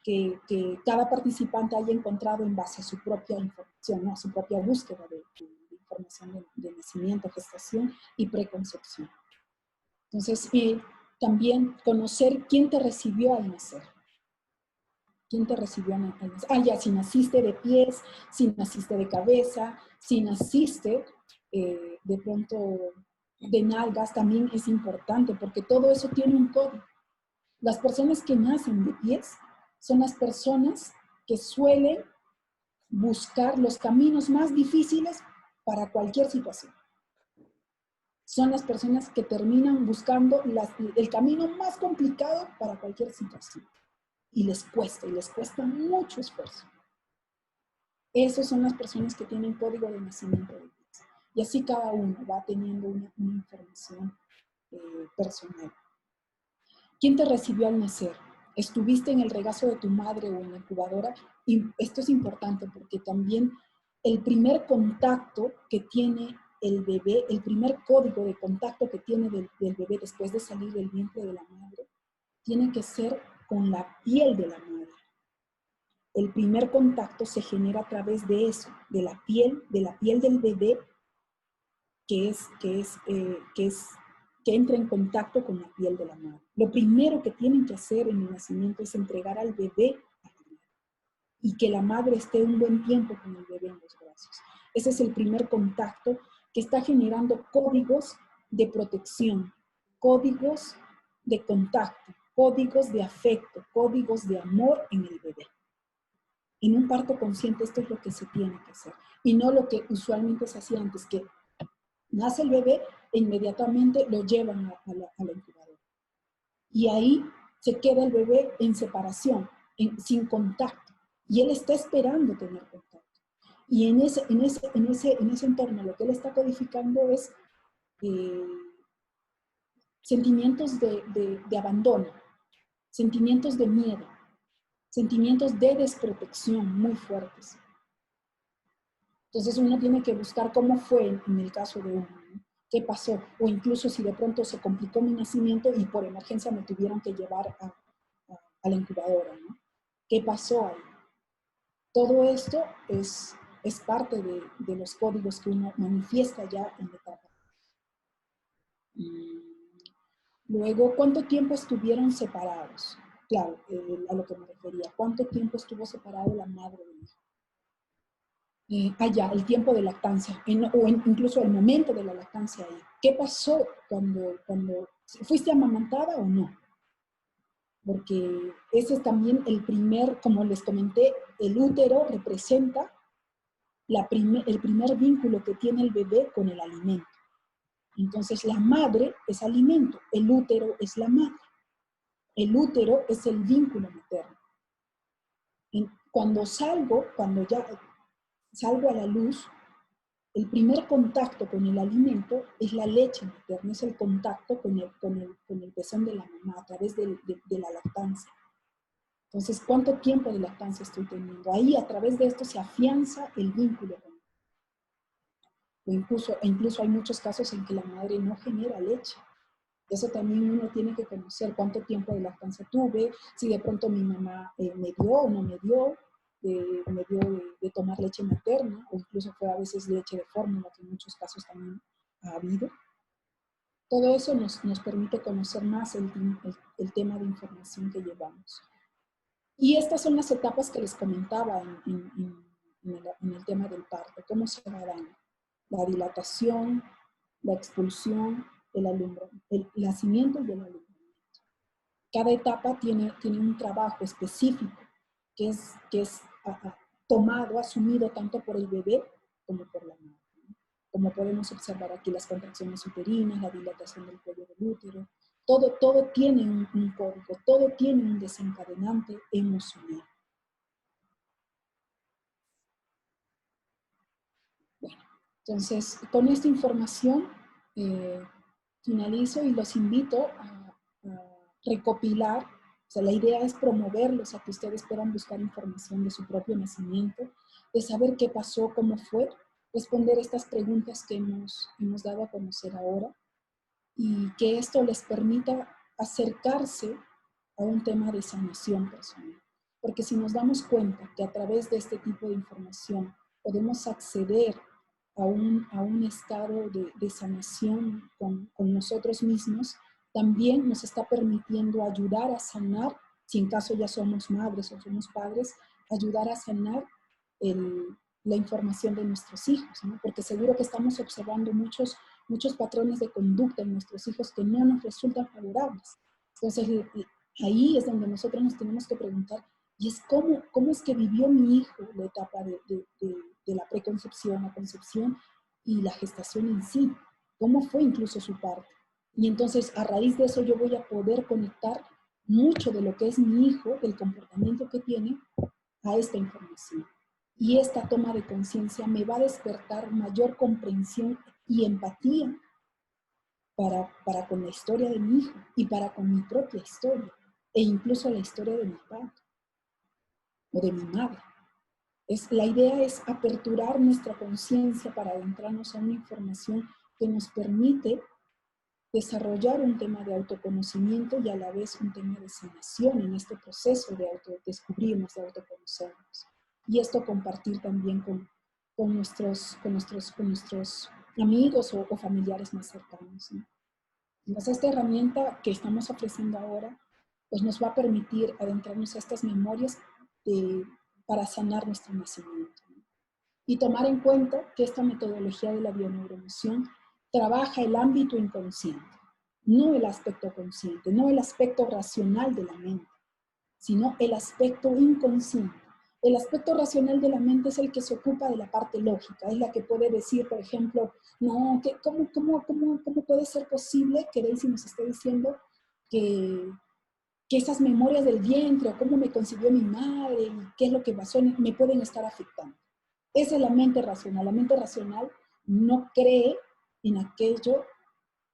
que cada participante haya encontrado en base a su propia información, ¿no? A su propia búsqueda de información de nacimiento, gestación y preconcepción. Entonces, también conocer quién te recibió al nacer. ¿Quién te recibió al nacer? Ya, si naciste de pies, si naciste de cabeza, si naciste de pronto de nalgas, también es importante, porque todo eso tiene un código. Las personas que nacen de pies son las personas que suelen buscar los caminos más difíciles para cualquier situación. Son las personas que terminan buscando el camino más complicado para cualquier situación. Y les cuesta mucho esfuerzo. Esas son las personas que tienen código de nacimiento de pies. Y así cada uno va teniendo una información personal. ¿Quién te recibió al nacer? ¿Estuviste en el regazo de tu madre o en la incubadora? Y esto es importante porque también el primer contacto que tiene el bebé, el primer código de contacto que tiene del bebé después de salir del vientre de la madre, tiene que ser con la piel de la madre. El primer contacto se genera a través de eso, de la piel del bebé que entra en contacto con la piel de la madre. Lo primero que tienen que hacer en el nacimiento es entregar al bebé a la madre y que la madre esté un buen tiempo con el bebé en los brazos. Ese es el primer contacto que está generando códigos de protección, códigos de contacto, códigos de afecto, códigos de amor en el bebé. En un parto consciente esto es lo que se tiene que hacer y no lo que usualmente se hacía antes, que nace el bebé e inmediatamente lo llevan a la incubadora. Y ahí se queda el bebé en separación, sin contacto. Y él está esperando tener contacto. Y en ese entorno lo que él está codificando es sentimientos de abandono, sentimientos de miedo, sentimientos de desprotección muy fuertes. Entonces uno tiene que buscar cómo fue en el caso de uno, ¿no? ¿Qué pasó? O incluso si de pronto se complicó mi nacimiento y por emergencia me tuvieron que llevar a la incubadora, ¿no? ¿Qué pasó ahí? Todo esto es parte de los códigos que uno manifiesta ya en la etapa. Luego, ¿cuánto tiempo estuvieron separados? Claro, a lo que me refería. ¿Cuánto tiempo estuvo separado la madre del hijo? El tiempo de lactancia, incluso el momento de la lactancia ahí. ¿Qué pasó cuando fuiste amamantada o no? Porque ese es también el primer, como les comenté, el útero representa el primer vínculo que tiene el bebé con el alimento. Entonces la madre es alimento, el útero es la madre. El útero es el vínculo materno. Cuando ya salgo a la luz, el primer contacto con el alimento es la leche materna, es el contacto con el pezón de la mamá a través de la lactancia. Entonces, ¿cuánto tiempo de lactancia estoy teniendo? Ahí, a través de esto, se afianza el vínculo. Incluso hay muchos casos en que la madre no genera leche. Eso también uno tiene que conocer cuánto tiempo de lactancia tuve, si de pronto mi mamá me dio o no me dio, de tomar leche materna, o incluso fue a veces leche de fórmula, que en muchos casos también ha habido. Todo eso nos permite conocer más el tema de información que llevamos. Y estas son las etapas que les comentaba en el tema del parto, cómo se va dando. La dilatación, la expulsión, el nacimiento y el alumbramiento. Cada etapa tiene un trabajo específico que es tomado, asumido tanto por el bebé como por la madre, ¿no? Como podemos observar aquí, las contracciones uterinas, la dilatación del cuello del útero, todo tiene un código, todo tiene un desencadenante emocional. Bueno, entonces con esta información finalizo y los invito a recopilar. O sea, la idea es promoverlos a que ustedes puedan buscar información de su propio nacimiento, de saber qué pasó, cómo fue, responder estas preguntas que hemos dado a conocer ahora y que esto les permita acercarse a un tema de sanación personal. Porque si nos damos cuenta que a través de este tipo de información podemos acceder a un estado de sanación con nosotros mismos, también nos está permitiendo ayudar a sanar, si en caso ya somos madres o somos padres, ayudar a sanar la información de nuestros hijos, ¿no? Porque seguro que estamos observando muchos patrones de conducta en nuestros hijos que no nos resultan favorables. Entonces, ahí es donde nosotros nos tenemos que preguntar, y es cómo es que vivió mi hijo la etapa de la preconcepción, la concepción y la gestación en sí, cómo fue incluso su parte. Y entonces, a raíz de eso, yo voy a poder conectar mucho de lo que es mi hijo, del comportamiento que tiene, a esta información. Y esta toma de conciencia me va a despertar mayor comprensión y empatía para con la historia de mi hijo y para con mi propia historia, e incluso la historia de mi padre o de mi madre. La idea es aperturar nuestra conciencia para adentrarnos a una información que nos permite desarrollar un tema de autoconocimiento y a la vez un tema de sanación en este proceso de autodescubrirnos, de autoconocernos. Y esto compartir también con nuestros amigos o familiares más cercanos, ¿no? Entonces, esta herramienta que estamos ofreciendo ahora, pues nos va a permitir adentrarnos a estas memorias para sanar nuestro nacimiento, ¿no? Y tomar en cuenta que esta metodología de la bioneuroemoción trabaja el ámbito inconsciente, no el aspecto consciente, no el aspecto racional de la mente, sino el aspecto inconsciente. El aspecto racional de la mente es el que se ocupa de la parte lógica, es la que puede decir, por ejemplo, no, ¿cómo puede ser posible que Daisy nos esté diciendo que esas memorias del vientre, o cómo me concibió mi madre, y qué es lo que pasó, me pueden estar afectando? Esa es la mente racional. La mente racional no cree en aquello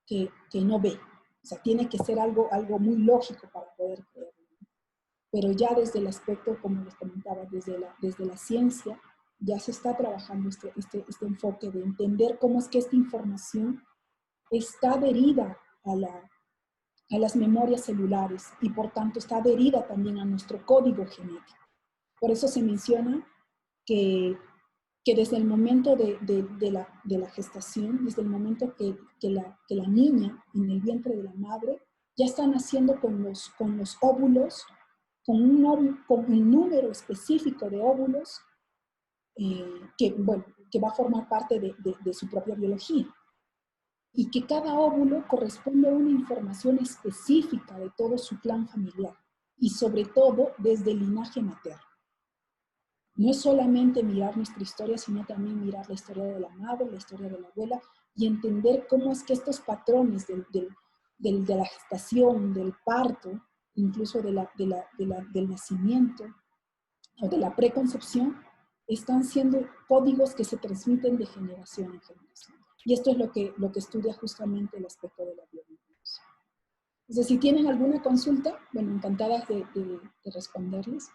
que no ve. O sea, tiene que ser algo muy lógico para poder creerlo. Pero ya desde el aspecto, como les comentaba, desde la ciencia, ya se está trabajando este enfoque de entender cómo es que esta información está adherida a las memorias celulares y por tanto está adherida también a nuestro código genético. Por eso se menciona que desde el momento de la gestación, desde el momento que la niña en el vientre de la madre ya está naciendo con los óvulos, con un número específico de óvulos que va a formar parte de su propia biología. Y que cada óvulo corresponde a una información específica de todo su clan familiar y sobre todo desde el linaje materno. No es solamente mirar nuestra historia, sino también mirar la historia de la madre, la historia de la abuela, y entender cómo es que estos patrones de la gestación, del parto, incluso del nacimiento o de la preconcepción, están siendo códigos que se transmiten de generación en generación. Y esto es lo que estudia justamente el aspecto de la bioneuroemoción. Entonces, si tienen alguna consulta, bueno, encantadas de responderles.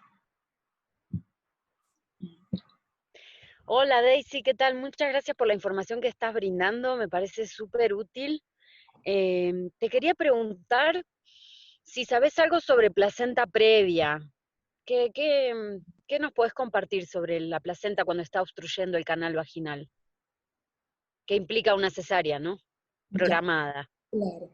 Hola Daisy, ¿qué tal? Muchas gracias por la información que estás brindando, me parece súper útil. Te quería preguntar si sabes algo sobre placenta previa. ¿Qué nos puedes compartir sobre la placenta cuando está obstruyendo el canal vaginal? Que implica una cesárea, ¿no? Programada. Ya, claro.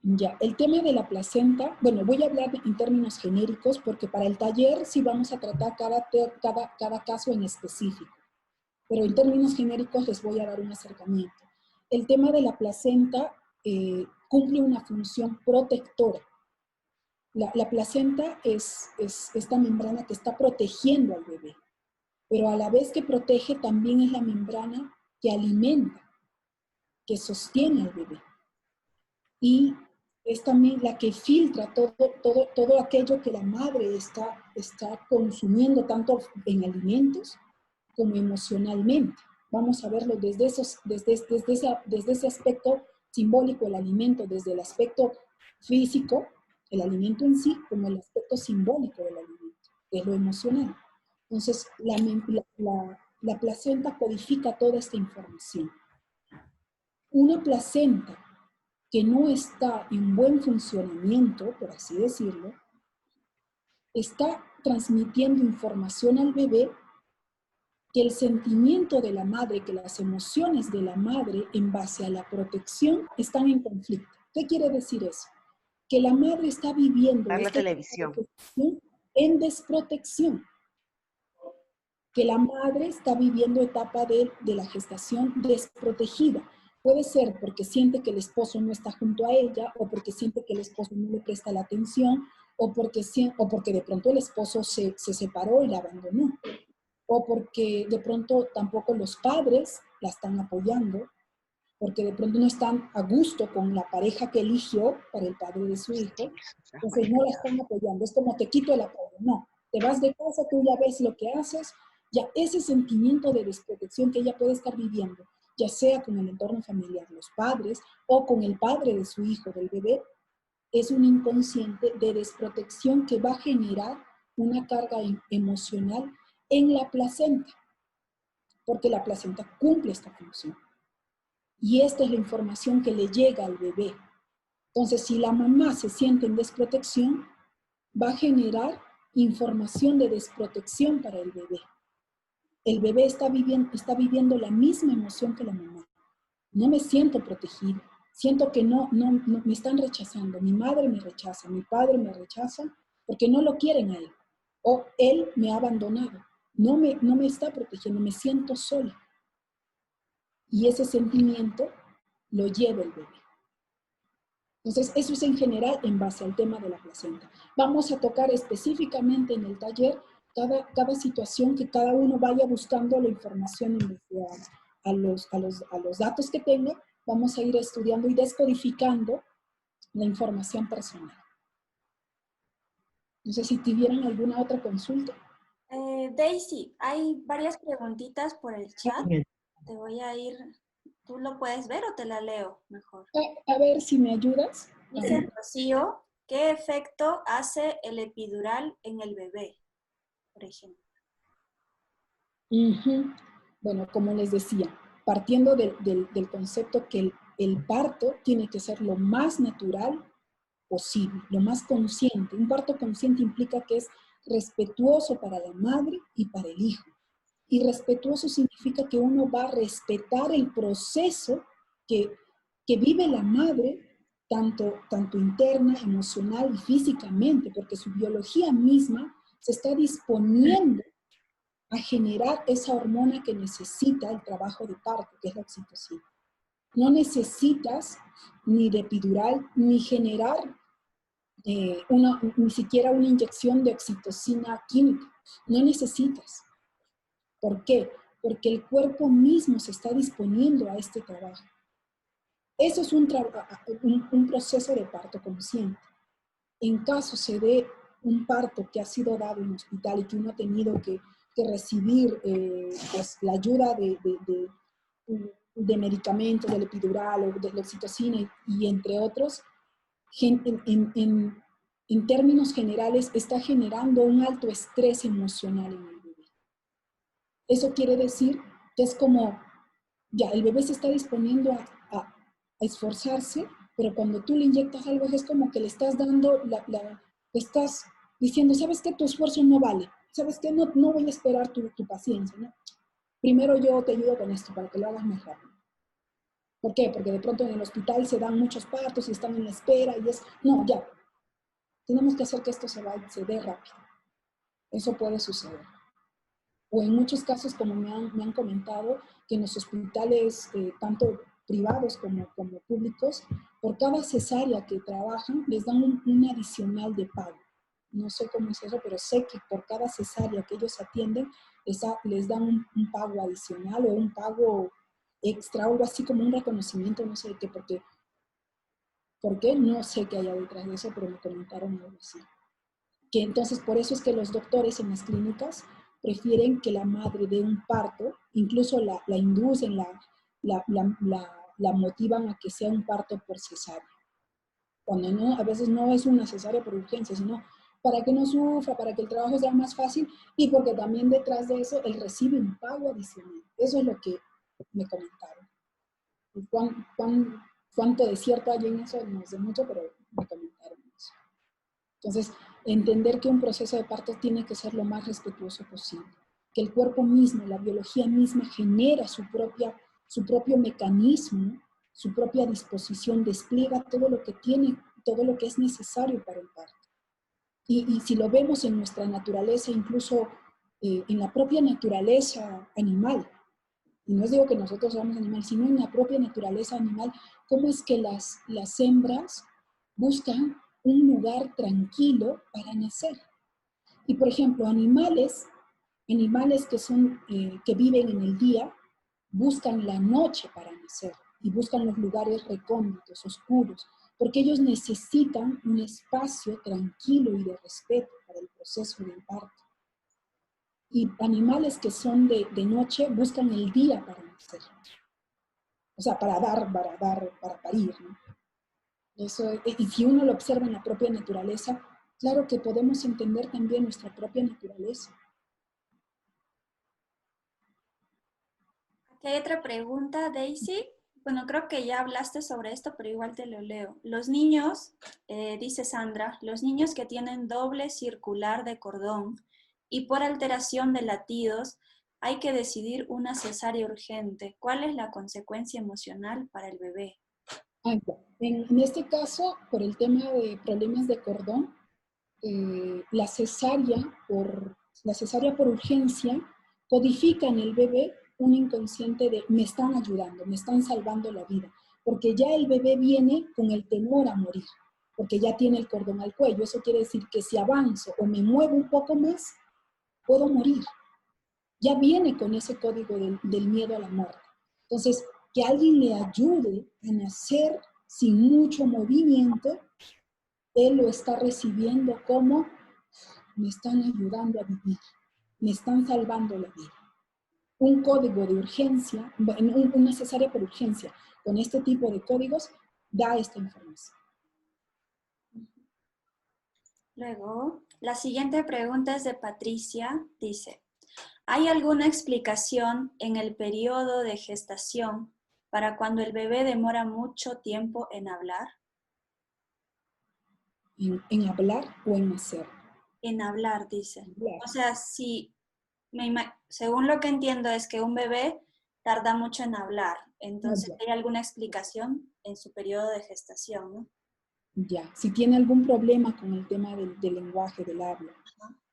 Ya, el tema de la placenta, bueno, voy a hablar en términos genéricos porque para el taller sí vamos a tratar cada caso en específico. Pero en términos genéricos les voy a dar un acercamiento. El tema de la placenta cumple una función protectora. La placenta es esta membrana que está protegiendo al bebé, pero a la vez que protege también es la membrana que alimenta, que sostiene al bebé. Y es también la que filtra todo aquello que la madre está consumiendo, tanto en alimentos como emocionalmente. Vamos a verlo desde ese aspecto simbólico, el alimento, desde el aspecto físico, el alimento en sí, como el aspecto simbólico del alimento, que es lo emocional. Entonces, la placenta codifica toda esta información. Una placenta que no está en buen funcionamiento, por así decirlo, está transmitiendo información al bebé que el sentimiento de la madre, que las emociones de la madre en base a la protección están en conflicto. ¿Qué quiere decir eso? Que la madre está viviendo Ver la televisión en desprotección. Que la madre está viviendo etapa de la gestación desprotegida. Puede ser porque siente que el esposo no está junto a ella, o porque siente que el esposo no le presta la atención, o porque de pronto el esposo se separó y la abandonó, o porque de pronto tampoco los padres la están apoyando, porque de pronto no están a gusto con la pareja que eligió para el padre de su hijo, entonces no la están apoyando. Es como te quito el apoyo, no. Te vas de casa, tú ya ves lo que haces, ya ese sentimiento de desprotección que ella puede estar viviendo ya sea con el entorno familiar, los padres, o con el padre de su hijo, del bebé, es un inconsciente de desprotección que va a generar una carga emocional en la placenta, porque la placenta cumple esta función. Y esta es la información que le llega al bebé. Entonces, si la mamá se siente en desprotección, va a generar información de desprotección para el bebé. El bebé está viviendo la misma emoción que la mamá. No me siento protegido. Siento que no me están rechazando. Mi madre me rechaza, mi padre me rechaza porque no lo quieren a él. O él me ha abandonado. No me está protegiendo, me siento sola. Y ese sentimiento lo lleva el bebé. Entonces, eso es en general en base al tema de la placenta. Vamos a tocar específicamente en el taller cada situación, que cada uno vaya buscando la información en base a los datos que tenga. Vamos a ir estudiando y descodificando la información personal. No sé si tuvieran alguna otra consulta. Daisy, hay varias preguntitas por el chat. Te voy a ir, ¿tú lo puedes ver o te la leo mejor? A ver si me ayudas. Dice Rocío, ¿qué efecto hace el epidural en el bebé, por ejemplo? Bueno, como les decía, partiendo del concepto que el parto tiene que ser lo más natural posible, lo más consciente. Un parto consciente implica que es respetuoso para la madre y para el hijo. Y respetuoso significa que uno va a respetar el proceso que vive la madre, tanto interna, emocional y físicamente, porque su biología misma se está disponiendo a generar esa hormona que necesita el trabajo de parto, que es la oxitocina. No necesitas ni de epidural, ni generar ni siquiera una inyección de oxitocina química. No necesitas. ¿Por qué? Porque el cuerpo mismo se está disponiendo a este trabajo. Eso es un proceso de parto consciente. En caso se dé un parto que ha sido dado en hospital y que uno ha tenido que recibir pues, la ayuda de medicamentos, del epidural o de la oxitocina y entre otros, en términos generales está generando un alto estrés emocional en el bebé. Eso quiere decir que es como, ya, el bebé se está disponiendo a esforzarse, pero cuando tú le inyectas algo es como que le estás dando, le estás diciendo, ¿sabes qué? Tu esfuerzo no vale. ¿Sabes qué? No voy a esperar tu paciencia, ¿no? Primero yo te ayudo con esto para que lo hagas más rápido. ¿Por qué? Porque de pronto en el hospital se dan muchos partos y están en la espera y es, no, ya, tenemos que hacer que esto se dé rápido. Eso puede suceder. O en muchos casos, como me han comentado, que en los hospitales, tanto privados como públicos, por cada cesárea que trabajan, les dan un adicional de pago. No sé cómo es eso, pero sé que por cada cesárea que ellos atienden, les dan un pago adicional o un pago extra, algo así como un reconocimiento, no sé de qué, ¿por qué? No sé qué haya detrás de eso, pero me comentaron algo así. Que entonces por eso es que los doctores en las clínicas prefieren que la madre dé un parto, incluso la inducen, la motivan a que sea un parto por cesárea. Cuando no, a veces no es una cesárea por urgencia, sino para que no sufra, para que el trabajo sea más fácil y porque también detrás de eso él recibe un pago adicional. Eso es lo que me comentaron. ¿Cuánto de cierto hay en eso? No sé mucho, pero me comentaron eso. Entonces, entender que un proceso de parto tiene que ser lo más respetuoso posible. Que el cuerpo mismo, la biología misma genera su propio mecanismo, su propia disposición, despliega todo lo que tiene, todo lo que es necesario para el parto. Y si lo vemos en nuestra naturaleza, incluso en la propia naturaleza animal, y no os digo que nosotros seamos animales, sino en la propia naturaleza animal, cómo es que las hembras buscan un lugar tranquilo para nacer. Y por ejemplo, animales que viven en el día, buscan la noche para nacer y buscan los lugares recónditos, oscuros, porque ellos necesitan un espacio tranquilo y de respeto para el proceso del parto. Y animales que son de noche buscan el día para nacer. O sea, para parir, ¿no? Eso, y si uno lo observa en la propia naturaleza, claro que podemos entender también nuestra propia naturaleza. Aquí hay otra pregunta, Daisy. Bueno, creo que ya hablaste sobre esto, pero igual te lo leo. Los niños, dice Sandra, los niños que tienen doble circular de cordón y por alteración de latidos, hay que decidir una cesárea urgente. ¿Cuál es la consecuencia emocional para el bebé? En este caso, por el tema de problemas de cordón, la cesárea por urgencia codifica en el bebé un inconsciente de me están ayudando, me están salvando la vida, porque ya el bebé viene con el temor a morir, porque ya tiene el cordón al cuello. Eso quiere decir que si avanzo o me muevo un poco más, puedo morir. Ya viene con ese código del miedo a la muerte. Entonces, que alguien le ayude a nacer sin mucho movimiento, él lo está recibiendo como me están ayudando a vivir, me están salvando la vida. Un código de urgencia, una cesárea por urgencia, con este tipo de códigos, da esta información. Luego, la siguiente pregunta es de Patricia. Dice, ¿hay alguna explicación en el periodo de gestación para cuando el bebé demora mucho tiempo en hablar? ¿En hablar o en nacer? En hablar, dice. Hablar. O sea, si según lo que entiendo es que un bebé tarda mucho en hablar. Entonces, Hablar. ¿hay alguna explicación en su periodo de gestación, no? Ya, si tiene algún problema con el tema del lenguaje, del habla,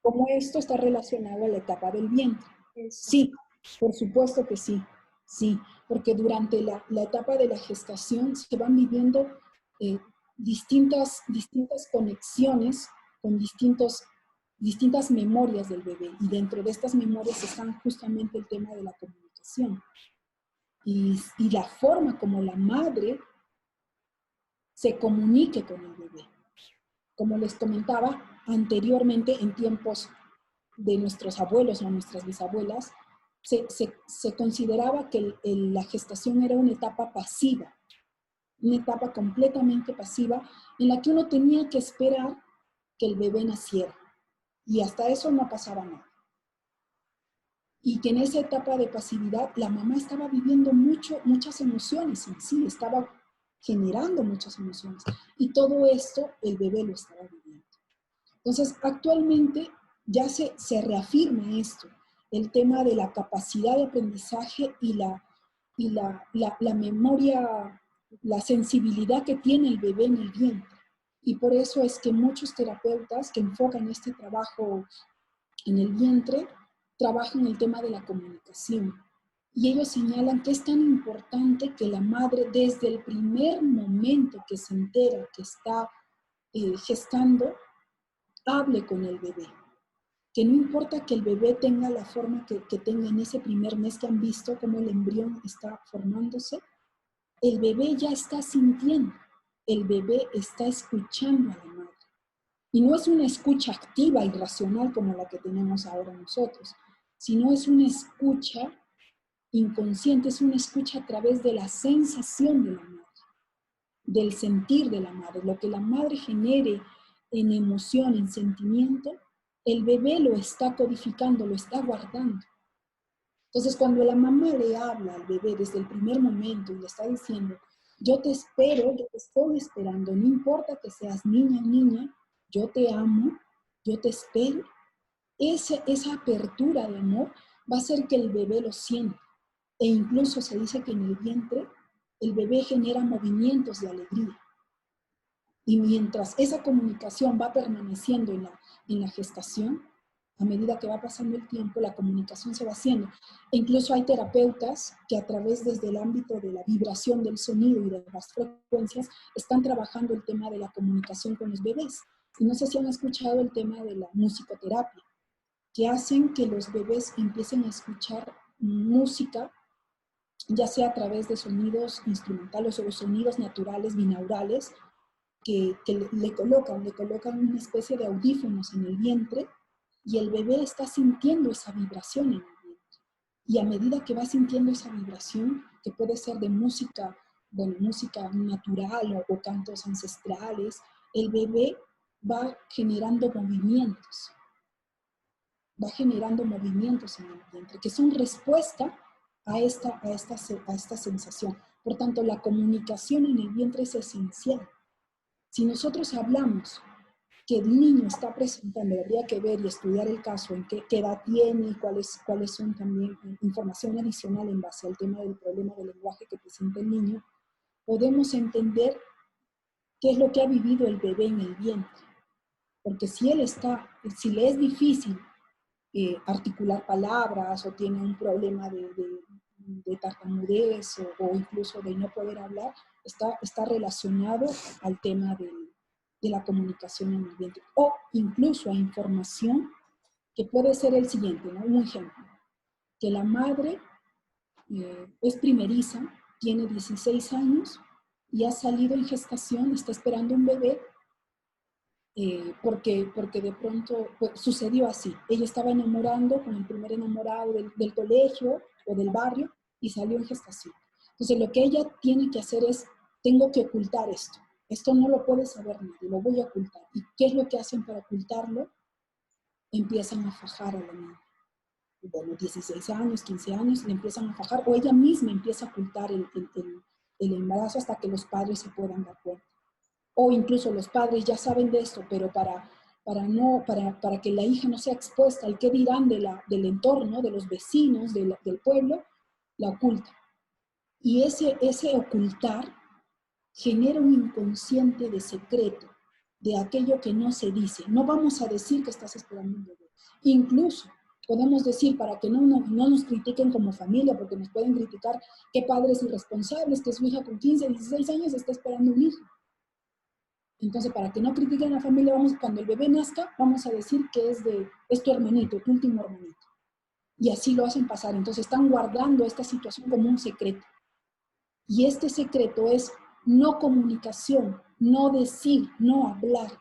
¿cómo esto está relacionado a la etapa del vientre? Sí, por supuesto que sí, sí, porque durante la etapa de la gestación se van viviendo distintas conexiones con distintas memorias del bebé, y dentro de estas memorias están justamente el tema de la comunicación y la forma como la madre se comunique con el bebé. Como les comentaba anteriormente, en tiempos de nuestros abuelos o nuestras bisabuelas, se consideraba que la gestación era una etapa pasiva, una etapa completamente pasiva en la que uno tenía que esperar que el bebé naciera, y hasta eso no pasaba nada. Y que en esa etapa de pasividad la mamá estaba viviendo muchas emociones en sí, estaba generando muchas emociones, y todo esto el bebé lo estaba viviendo. Entonces, actualmente ya se reafirma esto, el tema de la capacidad de aprendizaje y la memoria, la sensibilidad que tiene el bebé en el vientre. Y por eso es que muchos terapeutas que enfocan este trabajo en el vientre trabajan el tema de la comunicación. Y ellos señalan que es tan importante que la madre, desde el primer momento que se entera que está gestando, hable con el bebé. Que no importa que el bebé tenga la forma que tenga en ese primer mes, que han visto cómo el embrión está formándose, el bebé ya está sintiendo, el bebé está escuchando a la madre. Y no es una escucha activa y racional como la que tenemos ahora nosotros, sino es una escucha inconsciente, es una escucha a través de la sensación de la madre, del sentir de la madre. Lo que la madre genere en emoción, en sentimiento, el bebé lo está codificando, lo está guardando. Entonces, cuando la mamá le habla al bebé desde el primer momento y le está diciendo, yo te espero, yo te estoy esperando, no importa que seas niña o niña, yo te amo, yo te espero, esa apertura de amor va a hacer que el bebé lo sienta. E incluso se dice que en el vientre el bebé genera movimientos de alegría. Y mientras esa comunicación va permaneciendo en la gestación, a medida que va pasando el tiempo, la comunicación se va haciendo. E incluso hay terapeutas que a través desde el ámbito de la vibración del sonido y de las frecuencias están trabajando el tema de la comunicación con los bebés. Y no sé si han escuchado el tema de la musicoterapia, que hacen que los bebés empiecen a escuchar música, ya sea a través de sonidos instrumentales o sonidos naturales, binaurales, que le colocan una especie de audífonos en el vientre, y el bebé está sintiendo esa vibración en el vientre. Y a medida que va sintiendo esa vibración, que puede ser de música, bueno, música natural o cantos ancestrales, el bebé va generando movimientos en el vientre, que son respuesta a esta sensación. Por tanto, la comunicación en el vientre es esencial. Si nosotros hablamos que el niño está presentando, habría que ver y estudiar el caso, en qué edad tiene y cuáles son también información adicional en base al tema del problema del lenguaje que presenta el niño, podemos entender qué es lo que ha vivido el bebé en el vientre. Porque si le es difícil articular palabras o tiene un problema de tartamudez o incluso de no poder hablar, está relacionado al tema de la comunicación en el vientre. O incluso a información que puede ser el siguiente, ¿no? Un ejemplo, que la madre es primeriza, tiene 16 años y ha salido en gestación, está esperando un bebé, porque de pronto pues, sucedió así. Ella estaba enamorando con el primer enamorado del colegio o del barrio y salió en gestación. Entonces lo que ella tiene que hacer es, tengo que ocultar esto. Esto no lo puede saber nadie, lo voy a ocultar. ¿Y qué es lo que hacen para ocultarlo? Empiezan a fajar a la niña. Bueno, 16 años, 15 años, le empiezan a fajar, o ella misma empieza a ocultar el embarazo hasta que los padres se puedan dar cuenta. O incluso los padres ya saben de esto, pero para que la hija no sea expuesta al qué dirán del entorno, de los vecinos, del pueblo, la oculta. Y ese ocultar genera un inconsciente de secreto, de aquello que no se dice. No vamos a decir que estás esperando un bebé. Incluso podemos decir, para que no nos critiquen como familia, porque nos pueden criticar qué padres irresponsables, que su hija con 15, 16 años está esperando un hijo. Entonces, para que no critiquen a la familia, cuando el bebé nazca, vamos a decir que es tu hermanito, tu último hermanito. Y así lo hacen pasar. Entonces, están guardando esta situación como un secreto. Y este secreto es no comunicación, no decir, no hablar.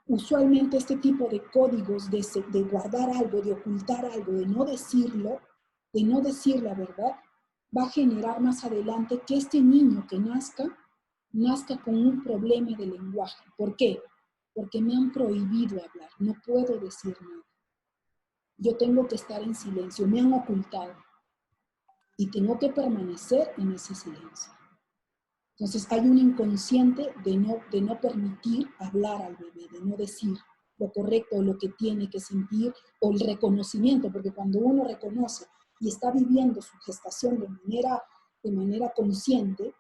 Usualmente este tipo de códigos de guardar algo, de ocultar algo, de no decirlo, de no decir la verdad, va a generar más adelante que este niño que nazca con un problema de lenguaje. ¿Por qué? Porque me han prohibido hablar, no puedo decir nada. Yo tengo que estar en silencio, me han ocultado y tengo que permanecer en ese silencio. Entonces hay un inconsciente de no permitir hablar al bebé, de no decir lo correcto o lo que tiene que sentir, o el reconocimiento, porque cuando uno reconoce y está viviendo su gestación de manera consciente,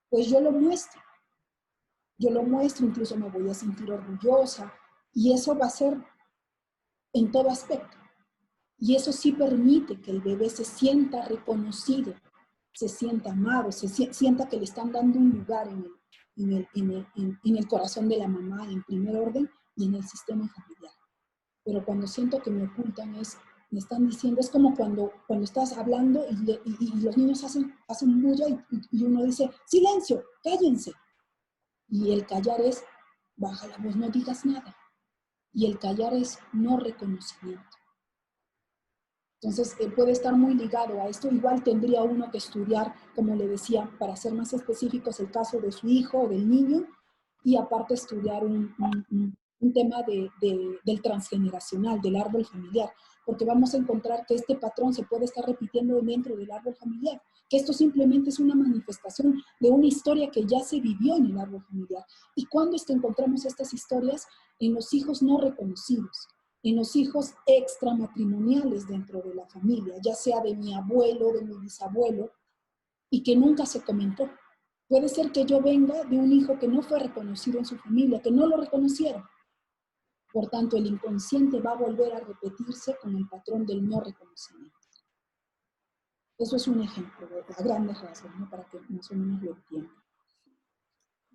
pues yo lo muestro, incluso me voy a sentir orgullosa, y eso va a ser en todo aspecto. Y eso sí permite que el bebé se sienta reconocido, se sienta amado, sienta que le están dando un lugar en el corazón de la mamá en primer orden y en el sistema familiar. Pero cuando siento que me ocultan me están diciendo, es como cuando estás hablando y los niños hacen bulla y uno dice, silencio, cállense. Y el callar es, baja la voz, no digas nada. Y el callar es no reconocimiento. Entonces, puede estar muy ligado a esto. Igual tendría uno que estudiar, como le decía, para ser más específicos, el caso de su hijo o del niño, y aparte estudiar un tema del transgeneracional, del árbol familiar, porque vamos a encontrar que este patrón se puede estar repitiendo dentro del árbol familiar, que esto simplemente es una manifestación de una historia que ya se vivió en el árbol familiar. ¿Y cuándo es que encontramos estas historias? En los hijos no reconocidos, en los hijos extramatrimoniales dentro de la familia, ya sea de mi abuelo, de mi bisabuelo, y que nunca se comentó. Puede ser que yo venga de un hijo que no fue reconocido en su familia, que no lo reconocieron. Por tanto, el inconsciente va a volver a repetirse con el patrón del no reconocimiento. Eso es un ejemplo, a grandes rasgos, ¿no? Para que más o menos lo entiendan.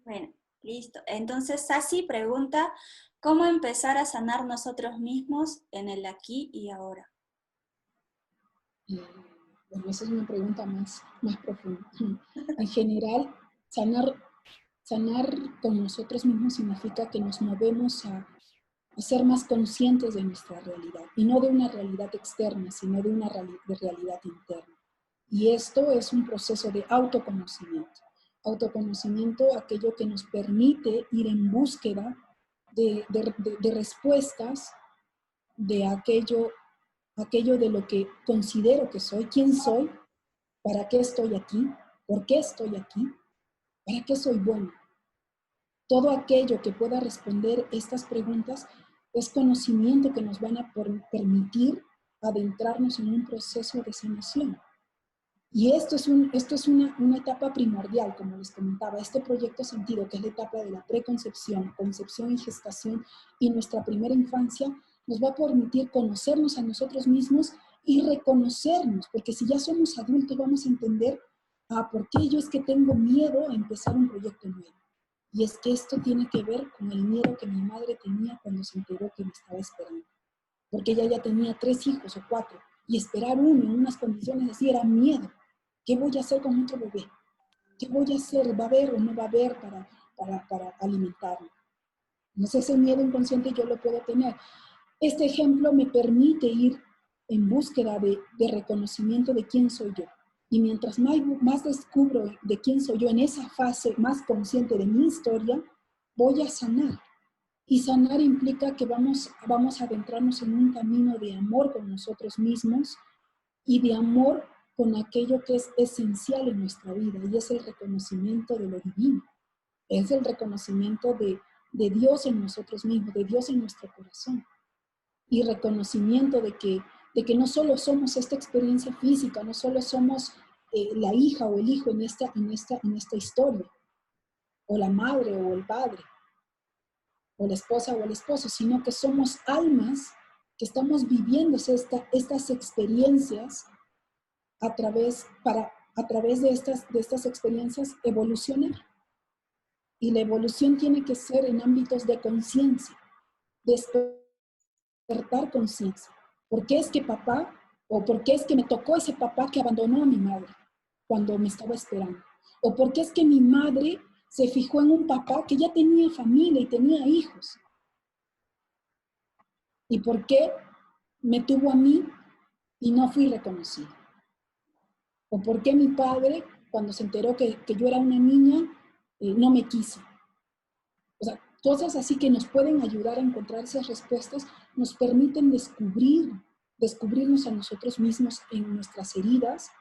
Bueno, listo. Entonces, Sasi pregunta, ¿cómo empezar a sanar nosotros mismos en el aquí y ahora? Bueno, esa es una pregunta más profunda. En general, sanar con nosotros mismos significa que nos movemos a ser más conscientes de nuestra realidad, y no de una realidad externa, sino de una realidad interna. Y esto es un proceso de autoconocimiento. Autoconocimiento, aquello que nos permite ir en búsqueda de respuestas de aquello de lo que considero que soy, quién soy, para qué estoy aquí, por qué estoy aquí, para qué soy bueno. Todo aquello que pueda responder estas preguntas es conocimiento que nos van a permitir adentrarnos en un proceso de sanación. Y esto es una etapa primordial, como les comentaba, este proyecto sentido, que es la etapa de la preconcepción, concepción y gestación, y nuestra primera infancia, nos va a permitir conocernos a nosotros mismos y reconocernos, porque si ya somos adultos vamos a entender, ¿por qué yo es que tengo miedo a empezar un proyecto nuevo? Y es que esto tiene que ver con el miedo que mi madre tenía cuando se enteró que me estaba esperando. Porque ella ya tenía 3 hijos o 4, y esperar uno en unas condiciones así era miedo. ¿Qué voy a hacer con otro bebé? ¿Qué voy a hacer? ¿Va a haber o no va a haber para alimentarlo? Entonces ese miedo inconsciente yo lo puedo tener. Este ejemplo me permite ir en búsqueda de reconocimiento de quién soy yo. Y mientras más descubro de quién soy yo en esa fase más consciente de mi historia, voy a sanar. Y sanar implica que vamos a adentrarnos en un camino de amor con nosotros mismos y de amor con aquello que es esencial en nuestra vida, y es el reconocimiento de lo divino. Es el reconocimiento de Dios en nosotros mismos, de Dios en nuestro corazón. Y reconocimiento de que no solo somos esta experiencia física, no solo somos la hija o el hijo en esta historia, o la madre o el padre, o la esposa o el esposo, sino que somos almas que estamos viviendo estas experiencias a través de estas experiencias evolucionar. Y la evolución tiene que ser en ámbitos de conciencia, despertar conciencia. ¿Por qué es que papá, o por qué es que me tocó ese papá que abandonó a mi madre cuando me estaba esperando? ¿O por qué es que mi madre se fijó en un papá que ya tenía familia y tenía hijos? ¿Y por qué me tuvo a mí y no fui reconocida? ¿O por qué mi padre, cuando se enteró que yo era una niña, no me quiso? O sea, cosas así que nos pueden ayudar a encontrar esas respuestas, nos permiten descubrirnos a nosotros mismos en nuestras heridas,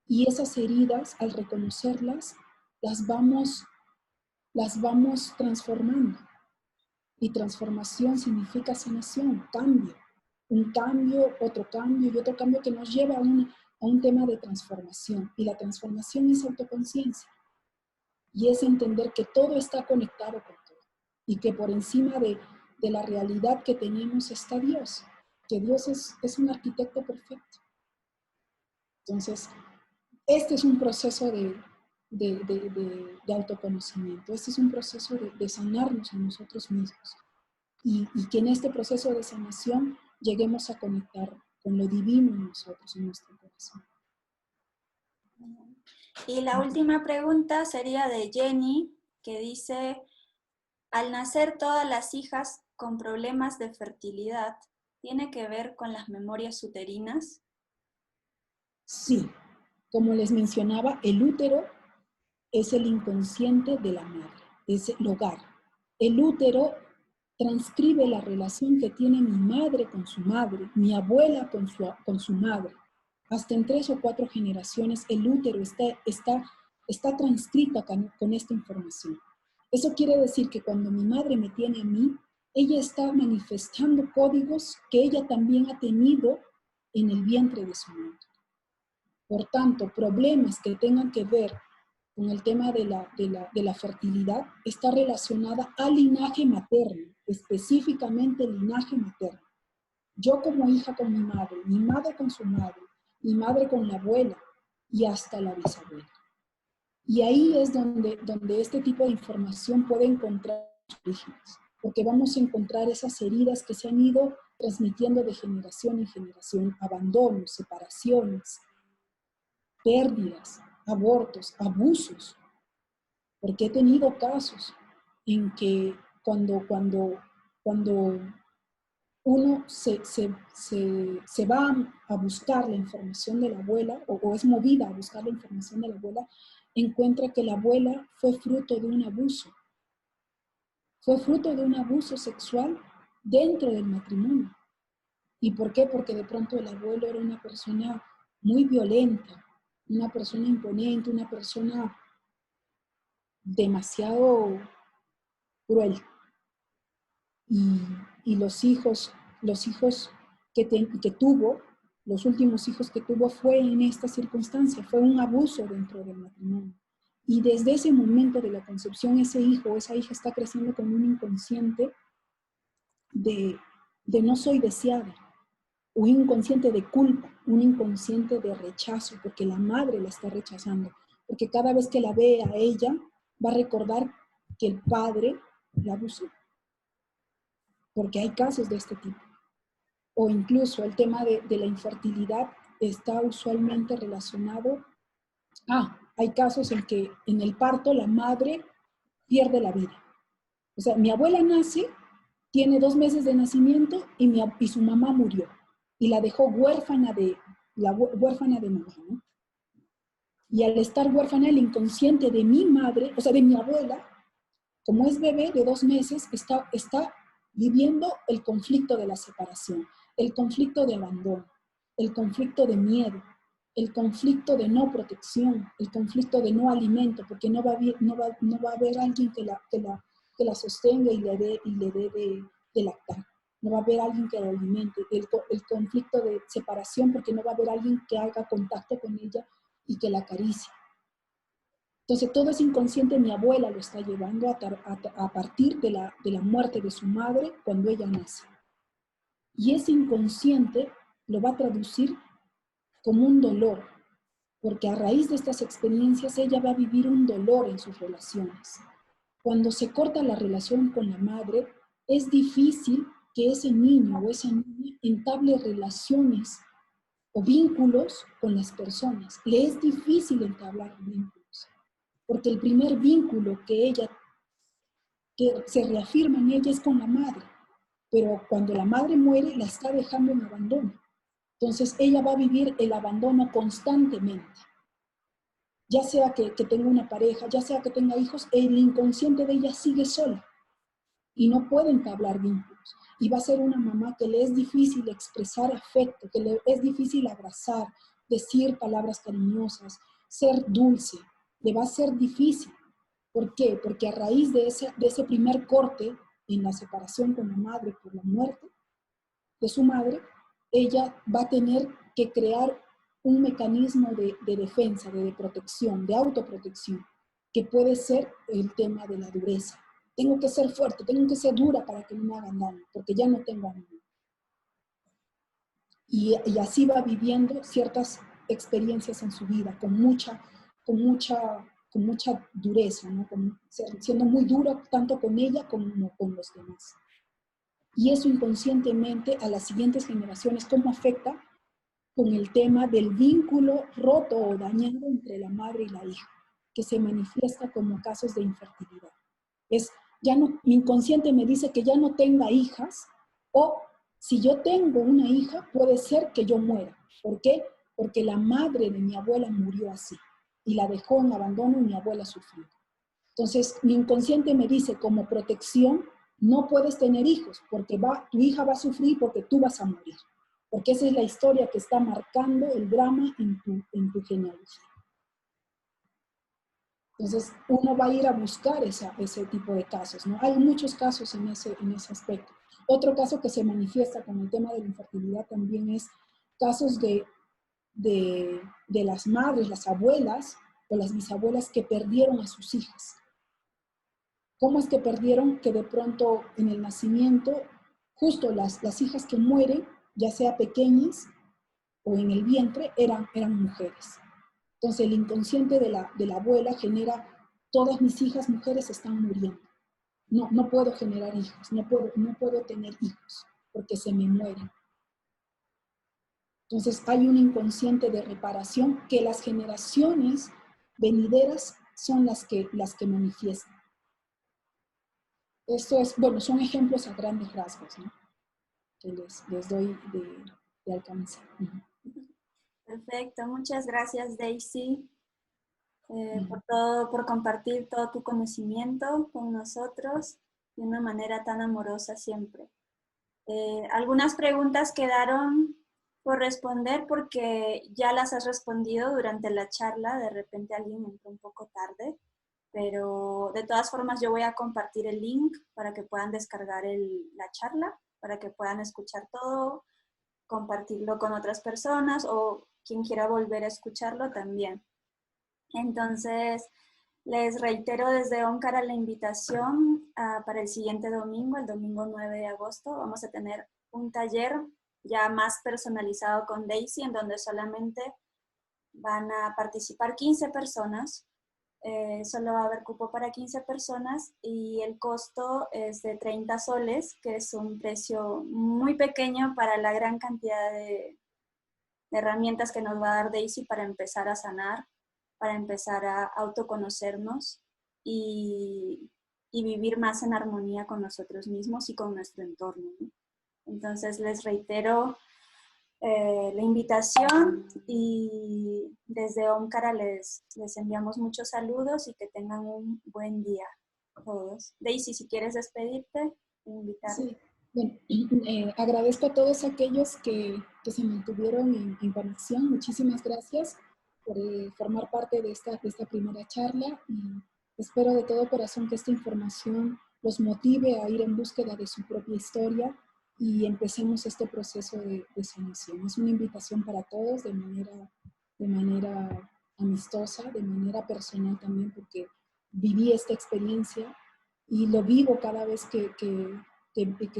y esas heridas, al reconocerlas, las vamos transformando. Y transformación significa sanación, cambio. Un cambio, otro cambio y otro cambio que nos lleva a un tema de transformación. Y la transformación es autoconciencia. Y es entender que todo está conectado con todo. Y que por encima de la realidad que tenemos está Dios. Que Dios es un arquitecto perfecto. Entonces, este es un proceso de autoconocimiento. Este es un proceso de sanarnos a nosotros mismos. Y que en este proceso de sanación lleguemos a conectar con lo divino en nosotros, en nuestro corazón. Y la última pregunta sería de Jenny, que dice, al nacer todas las hijas con problemas de fertilidad, ¿tiene que ver con las memorias uterinas? Sí, como les mencionaba, el útero es el inconsciente de la madre, es el hogar. El útero transcribe la relación que tiene mi madre con su madre, mi abuela con su madre. Hasta en 3 o 4 generaciones el útero está transcrito con esta información. Eso quiere decir que cuando mi madre me tiene a mí, ella está manifestando códigos que ella también ha tenido en el vientre de su madre. Por tanto, problemas que tengan que ver con el tema de la fertilidad está relacionada al linaje materno, específicamente el linaje materno. Yo como hija con mi madre con su madre, mi madre con la abuela y hasta la bisabuela. Y ahí es donde este tipo de información puede encontrar orígenes, porque vamos a encontrar esas heridas que se han ido transmitiendo de generación en generación, abandonos, separaciones, pérdidas, abortos, abusos, porque he tenido casos en que cuando uno se va a buscar la información de la abuela, o es movida a buscar la información de la abuela, encuentra que la abuela fue fruto de un abuso. Fue fruto de un abuso sexual dentro del matrimonio. ¿Y por qué? Porque de pronto el abuelo era una persona muy violenta, una persona imponente, una persona demasiado cruel. Y los hijos que tuvo, los últimos hijos que tuvo fue en esta circunstancia, fue un abuso dentro del matrimonio. Y desde ese momento de la concepción, ese hijo o esa hija está creciendo con un inconsciente de no soy deseada, un inconsciente de culpa, un inconsciente de rechazo, porque la madre la está rechazando, porque cada vez que la ve a ella, va a recordar que el padre la abusó, porque hay casos de este tipo. O incluso el tema de la infertilidad está usualmente relacionado hay casos en que en el parto la madre pierde la vida. O sea, mi abuela nace, tiene 2 meses de nacimiento y su mamá murió. Y la dejó huérfana de mamá, ¿no? Y al estar huérfana, el inconsciente de mi madre, o sea, de mi abuela, como es bebé de 2 meses, está viviendo el conflicto de la separación, el conflicto de abandono, el conflicto de miedo, el conflicto de no protección, el conflicto de no alimento, porque no va a haber alguien que la sostenga y le dé de lactar. No va a haber alguien que la alimente. El conflicto de separación, porque no va a haber alguien que haga contacto con ella y que la acaricie. Entonces, todo ese inconsciente mi abuela lo está llevando a partir de la muerte de su madre cuando ella nace. Y ese inconsciente lo va a traducir como un dolor, porque a raíz de estas experiencias ella va a vivir un dolor en sus relaciones. Cuando se corta la relación con la madre, es difícil que ese niño o esa niña entable relaciones o vínculos con las personas. Le es difícil entablar vínculos, porque el primer vínculo que se reafirma en ella es con la madre, pero cuando la madre muere la está dejando en abandono. Entonces ella va a vivir el abandono constantemente. Ya sea que tenga una pareja, ya sea que tenga hijos, el inconsciente de ella sigue sola y no puede entablar vínculos. Y va a ser una mamá que le es difícil expresar afecto, que le es difícil abrazar, decir palabras cariñosas, ser dulce. Le va a ser difícil. ¿Por qué? Porque a raíz de ese primer corte en la separación con la madre por la muerte de su madre, ella va a tener que crear un mecanismo de defensa, de protección, de autoprotección, que puede ser el tema de la dureza. Tengo que ser fuerte, tengo que ser dura para que no me hagan daño, porque ya no tengo ánimo. Y así va viviendo ciertas experiencias en su vida, con mucha dureza, ¿no? Siendo muy duro tanto con ella como con los demás. Y eso inconscientemente a las siguientes generaciones, ¿cómo afecta? Con el tema del vínculo roto o dañado entre la madre y la hija, que se manifiesta como casos de infertilidad. Mi inconsciente me dice que ya no tenga hijas, o si yo tengo una hija, puede ser que yo muera. ¿Por qué? Porque la madre de mi abuela murió así y la dejó en abandono y mi abuela sufrió. Entonces, mi inconsciente me dice, como protección, no puedes tener hijos, porque tu hija va a sufrir porque tú vas a morir. Porque esa es la historia que está marcando el drama en tu genealogía. Entonces, uno va a ir a buscar ese tipo de casos, ¿no? Hay muchos casos en ese aspecto. Otro caso que se manifiesta con el tema de la infertilidad también es casos de las madres, las abuelas o las bisabuelas que perdieron a sus hijas. ¿Cómo es que perdieron? Que de pronto en el nacimiento, justo las hijas que mueren, ya sea pequeñas o en el vientre, eran mujeres. Entonces el inconsciente de la abuela genera, todas mis hijas mujeres están muriendo. No puedo generar hijos, no puedo tener hijos porque se me mueren. Entonces hay un inconsciente de reparación que las generaciones venideras son las que manifiestan. Esto es, bueno, son ejemplos a grandes rasgos, ¿no? les doy de alcance. Perfecto, muchas gracias Daisy por compartir todo tu conocimiento con nosotros de una manera tan amorosa siempre. Algunas preguntas quedaron por responder porque ya las has respondido durante la charla, de repente alguien entró un poco tarde, pero de todas formas yo voy a compartir el link para que puedan descargar la charla, para que puedan escuchar todo, compartirlo con otras personas o quien quiera volver a escucharlo también. Entonces, les reitero desde Ómcara la invitación para el siguiente domingo, el domingo 9 de agosto. Vamos a tener un taller ya más personalizado con Daisy, en donde solamente van a participar 15 personas. Solo va a haber cupo para 15 personas y el costo es de 30 soles, que es un precio muy pequeño para la gran cantidad de herramientas que nos va a dar Daisy para empezar a sanar, para empezar a autoconocernos y vivir más en armonía con nosotros mismos y con nuestro entorno, ¿no? Entonces les reitero la invitación y desde Ómcara les enviamos muchos saludos y que tengan un buen día todos. Daisy, si quieres despedirte, invitarte. Sí. Bueno, agradezco a todos aquellos que se mantuvieron en conexión. Muchísimas gracias por formar parte de esta primera charla y espero de todo corazón que esta información los motive a ir en búsqueda de su propia historia y empecemos este proceso de sanación. Es una invitación para todos de manera amistosa, de manera personal también, porque viví esta experiencia y lo vivo cada vez que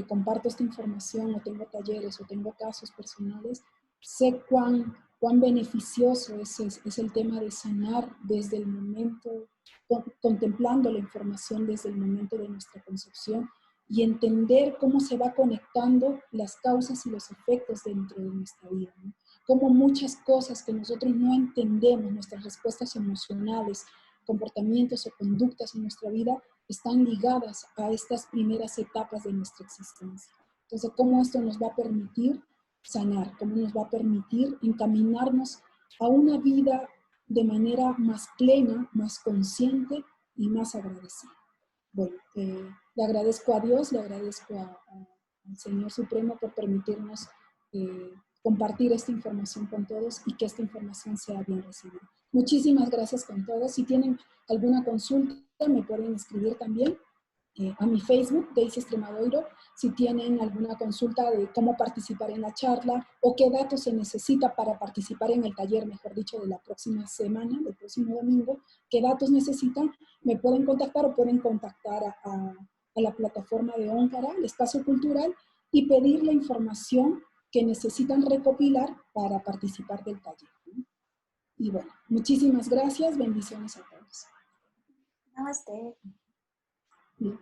comparto esta información o tengo talleres o tengo casos personales. Sé cuán beneficioso es el tema de sanar desde el momento, contemplando la información desde el momento de nuestra concepción y entender cómo se va conectando las causas y los efectos dentro de nuestra vida, ¿no? Cómo muchas cosas que nosotros no entendemos, nuestras respuestas emocionales, comportamientos o conductas en nuestra vida, están ligadas a estas primeras etapas de nuestra existencia. Entonces, cómo esto nos va a permitir sanar, cómo nos va a permitir encaminarnos a una vida de manera más plena, más consciente y más agradecida. Bueno, le agradezco a Dios, le agradezco al Señor Supremo por permitirnos compartir esta información con todos y que esta información sea bien recibida. Muchísimas gracias con todos. Si tienen alguna consulta, me pueden escribir también a mi Facebook, Daisy Extremadoiro. Si tienen alguna consulta de cómo participar en la charla o qué datos se necesita para participar en el taller, mejor dicho, de la próxima semana, del próximo domingo, qué datos necesitan, me pueden contactar o pueden contactar a la plataforma de Ómcara, el espacio cultural, y pedir la información que necesitan recopilar para participar del taller, ¿no? Y bueno, muchísimas gracias, bendiciones a todos. Namaste. Bien.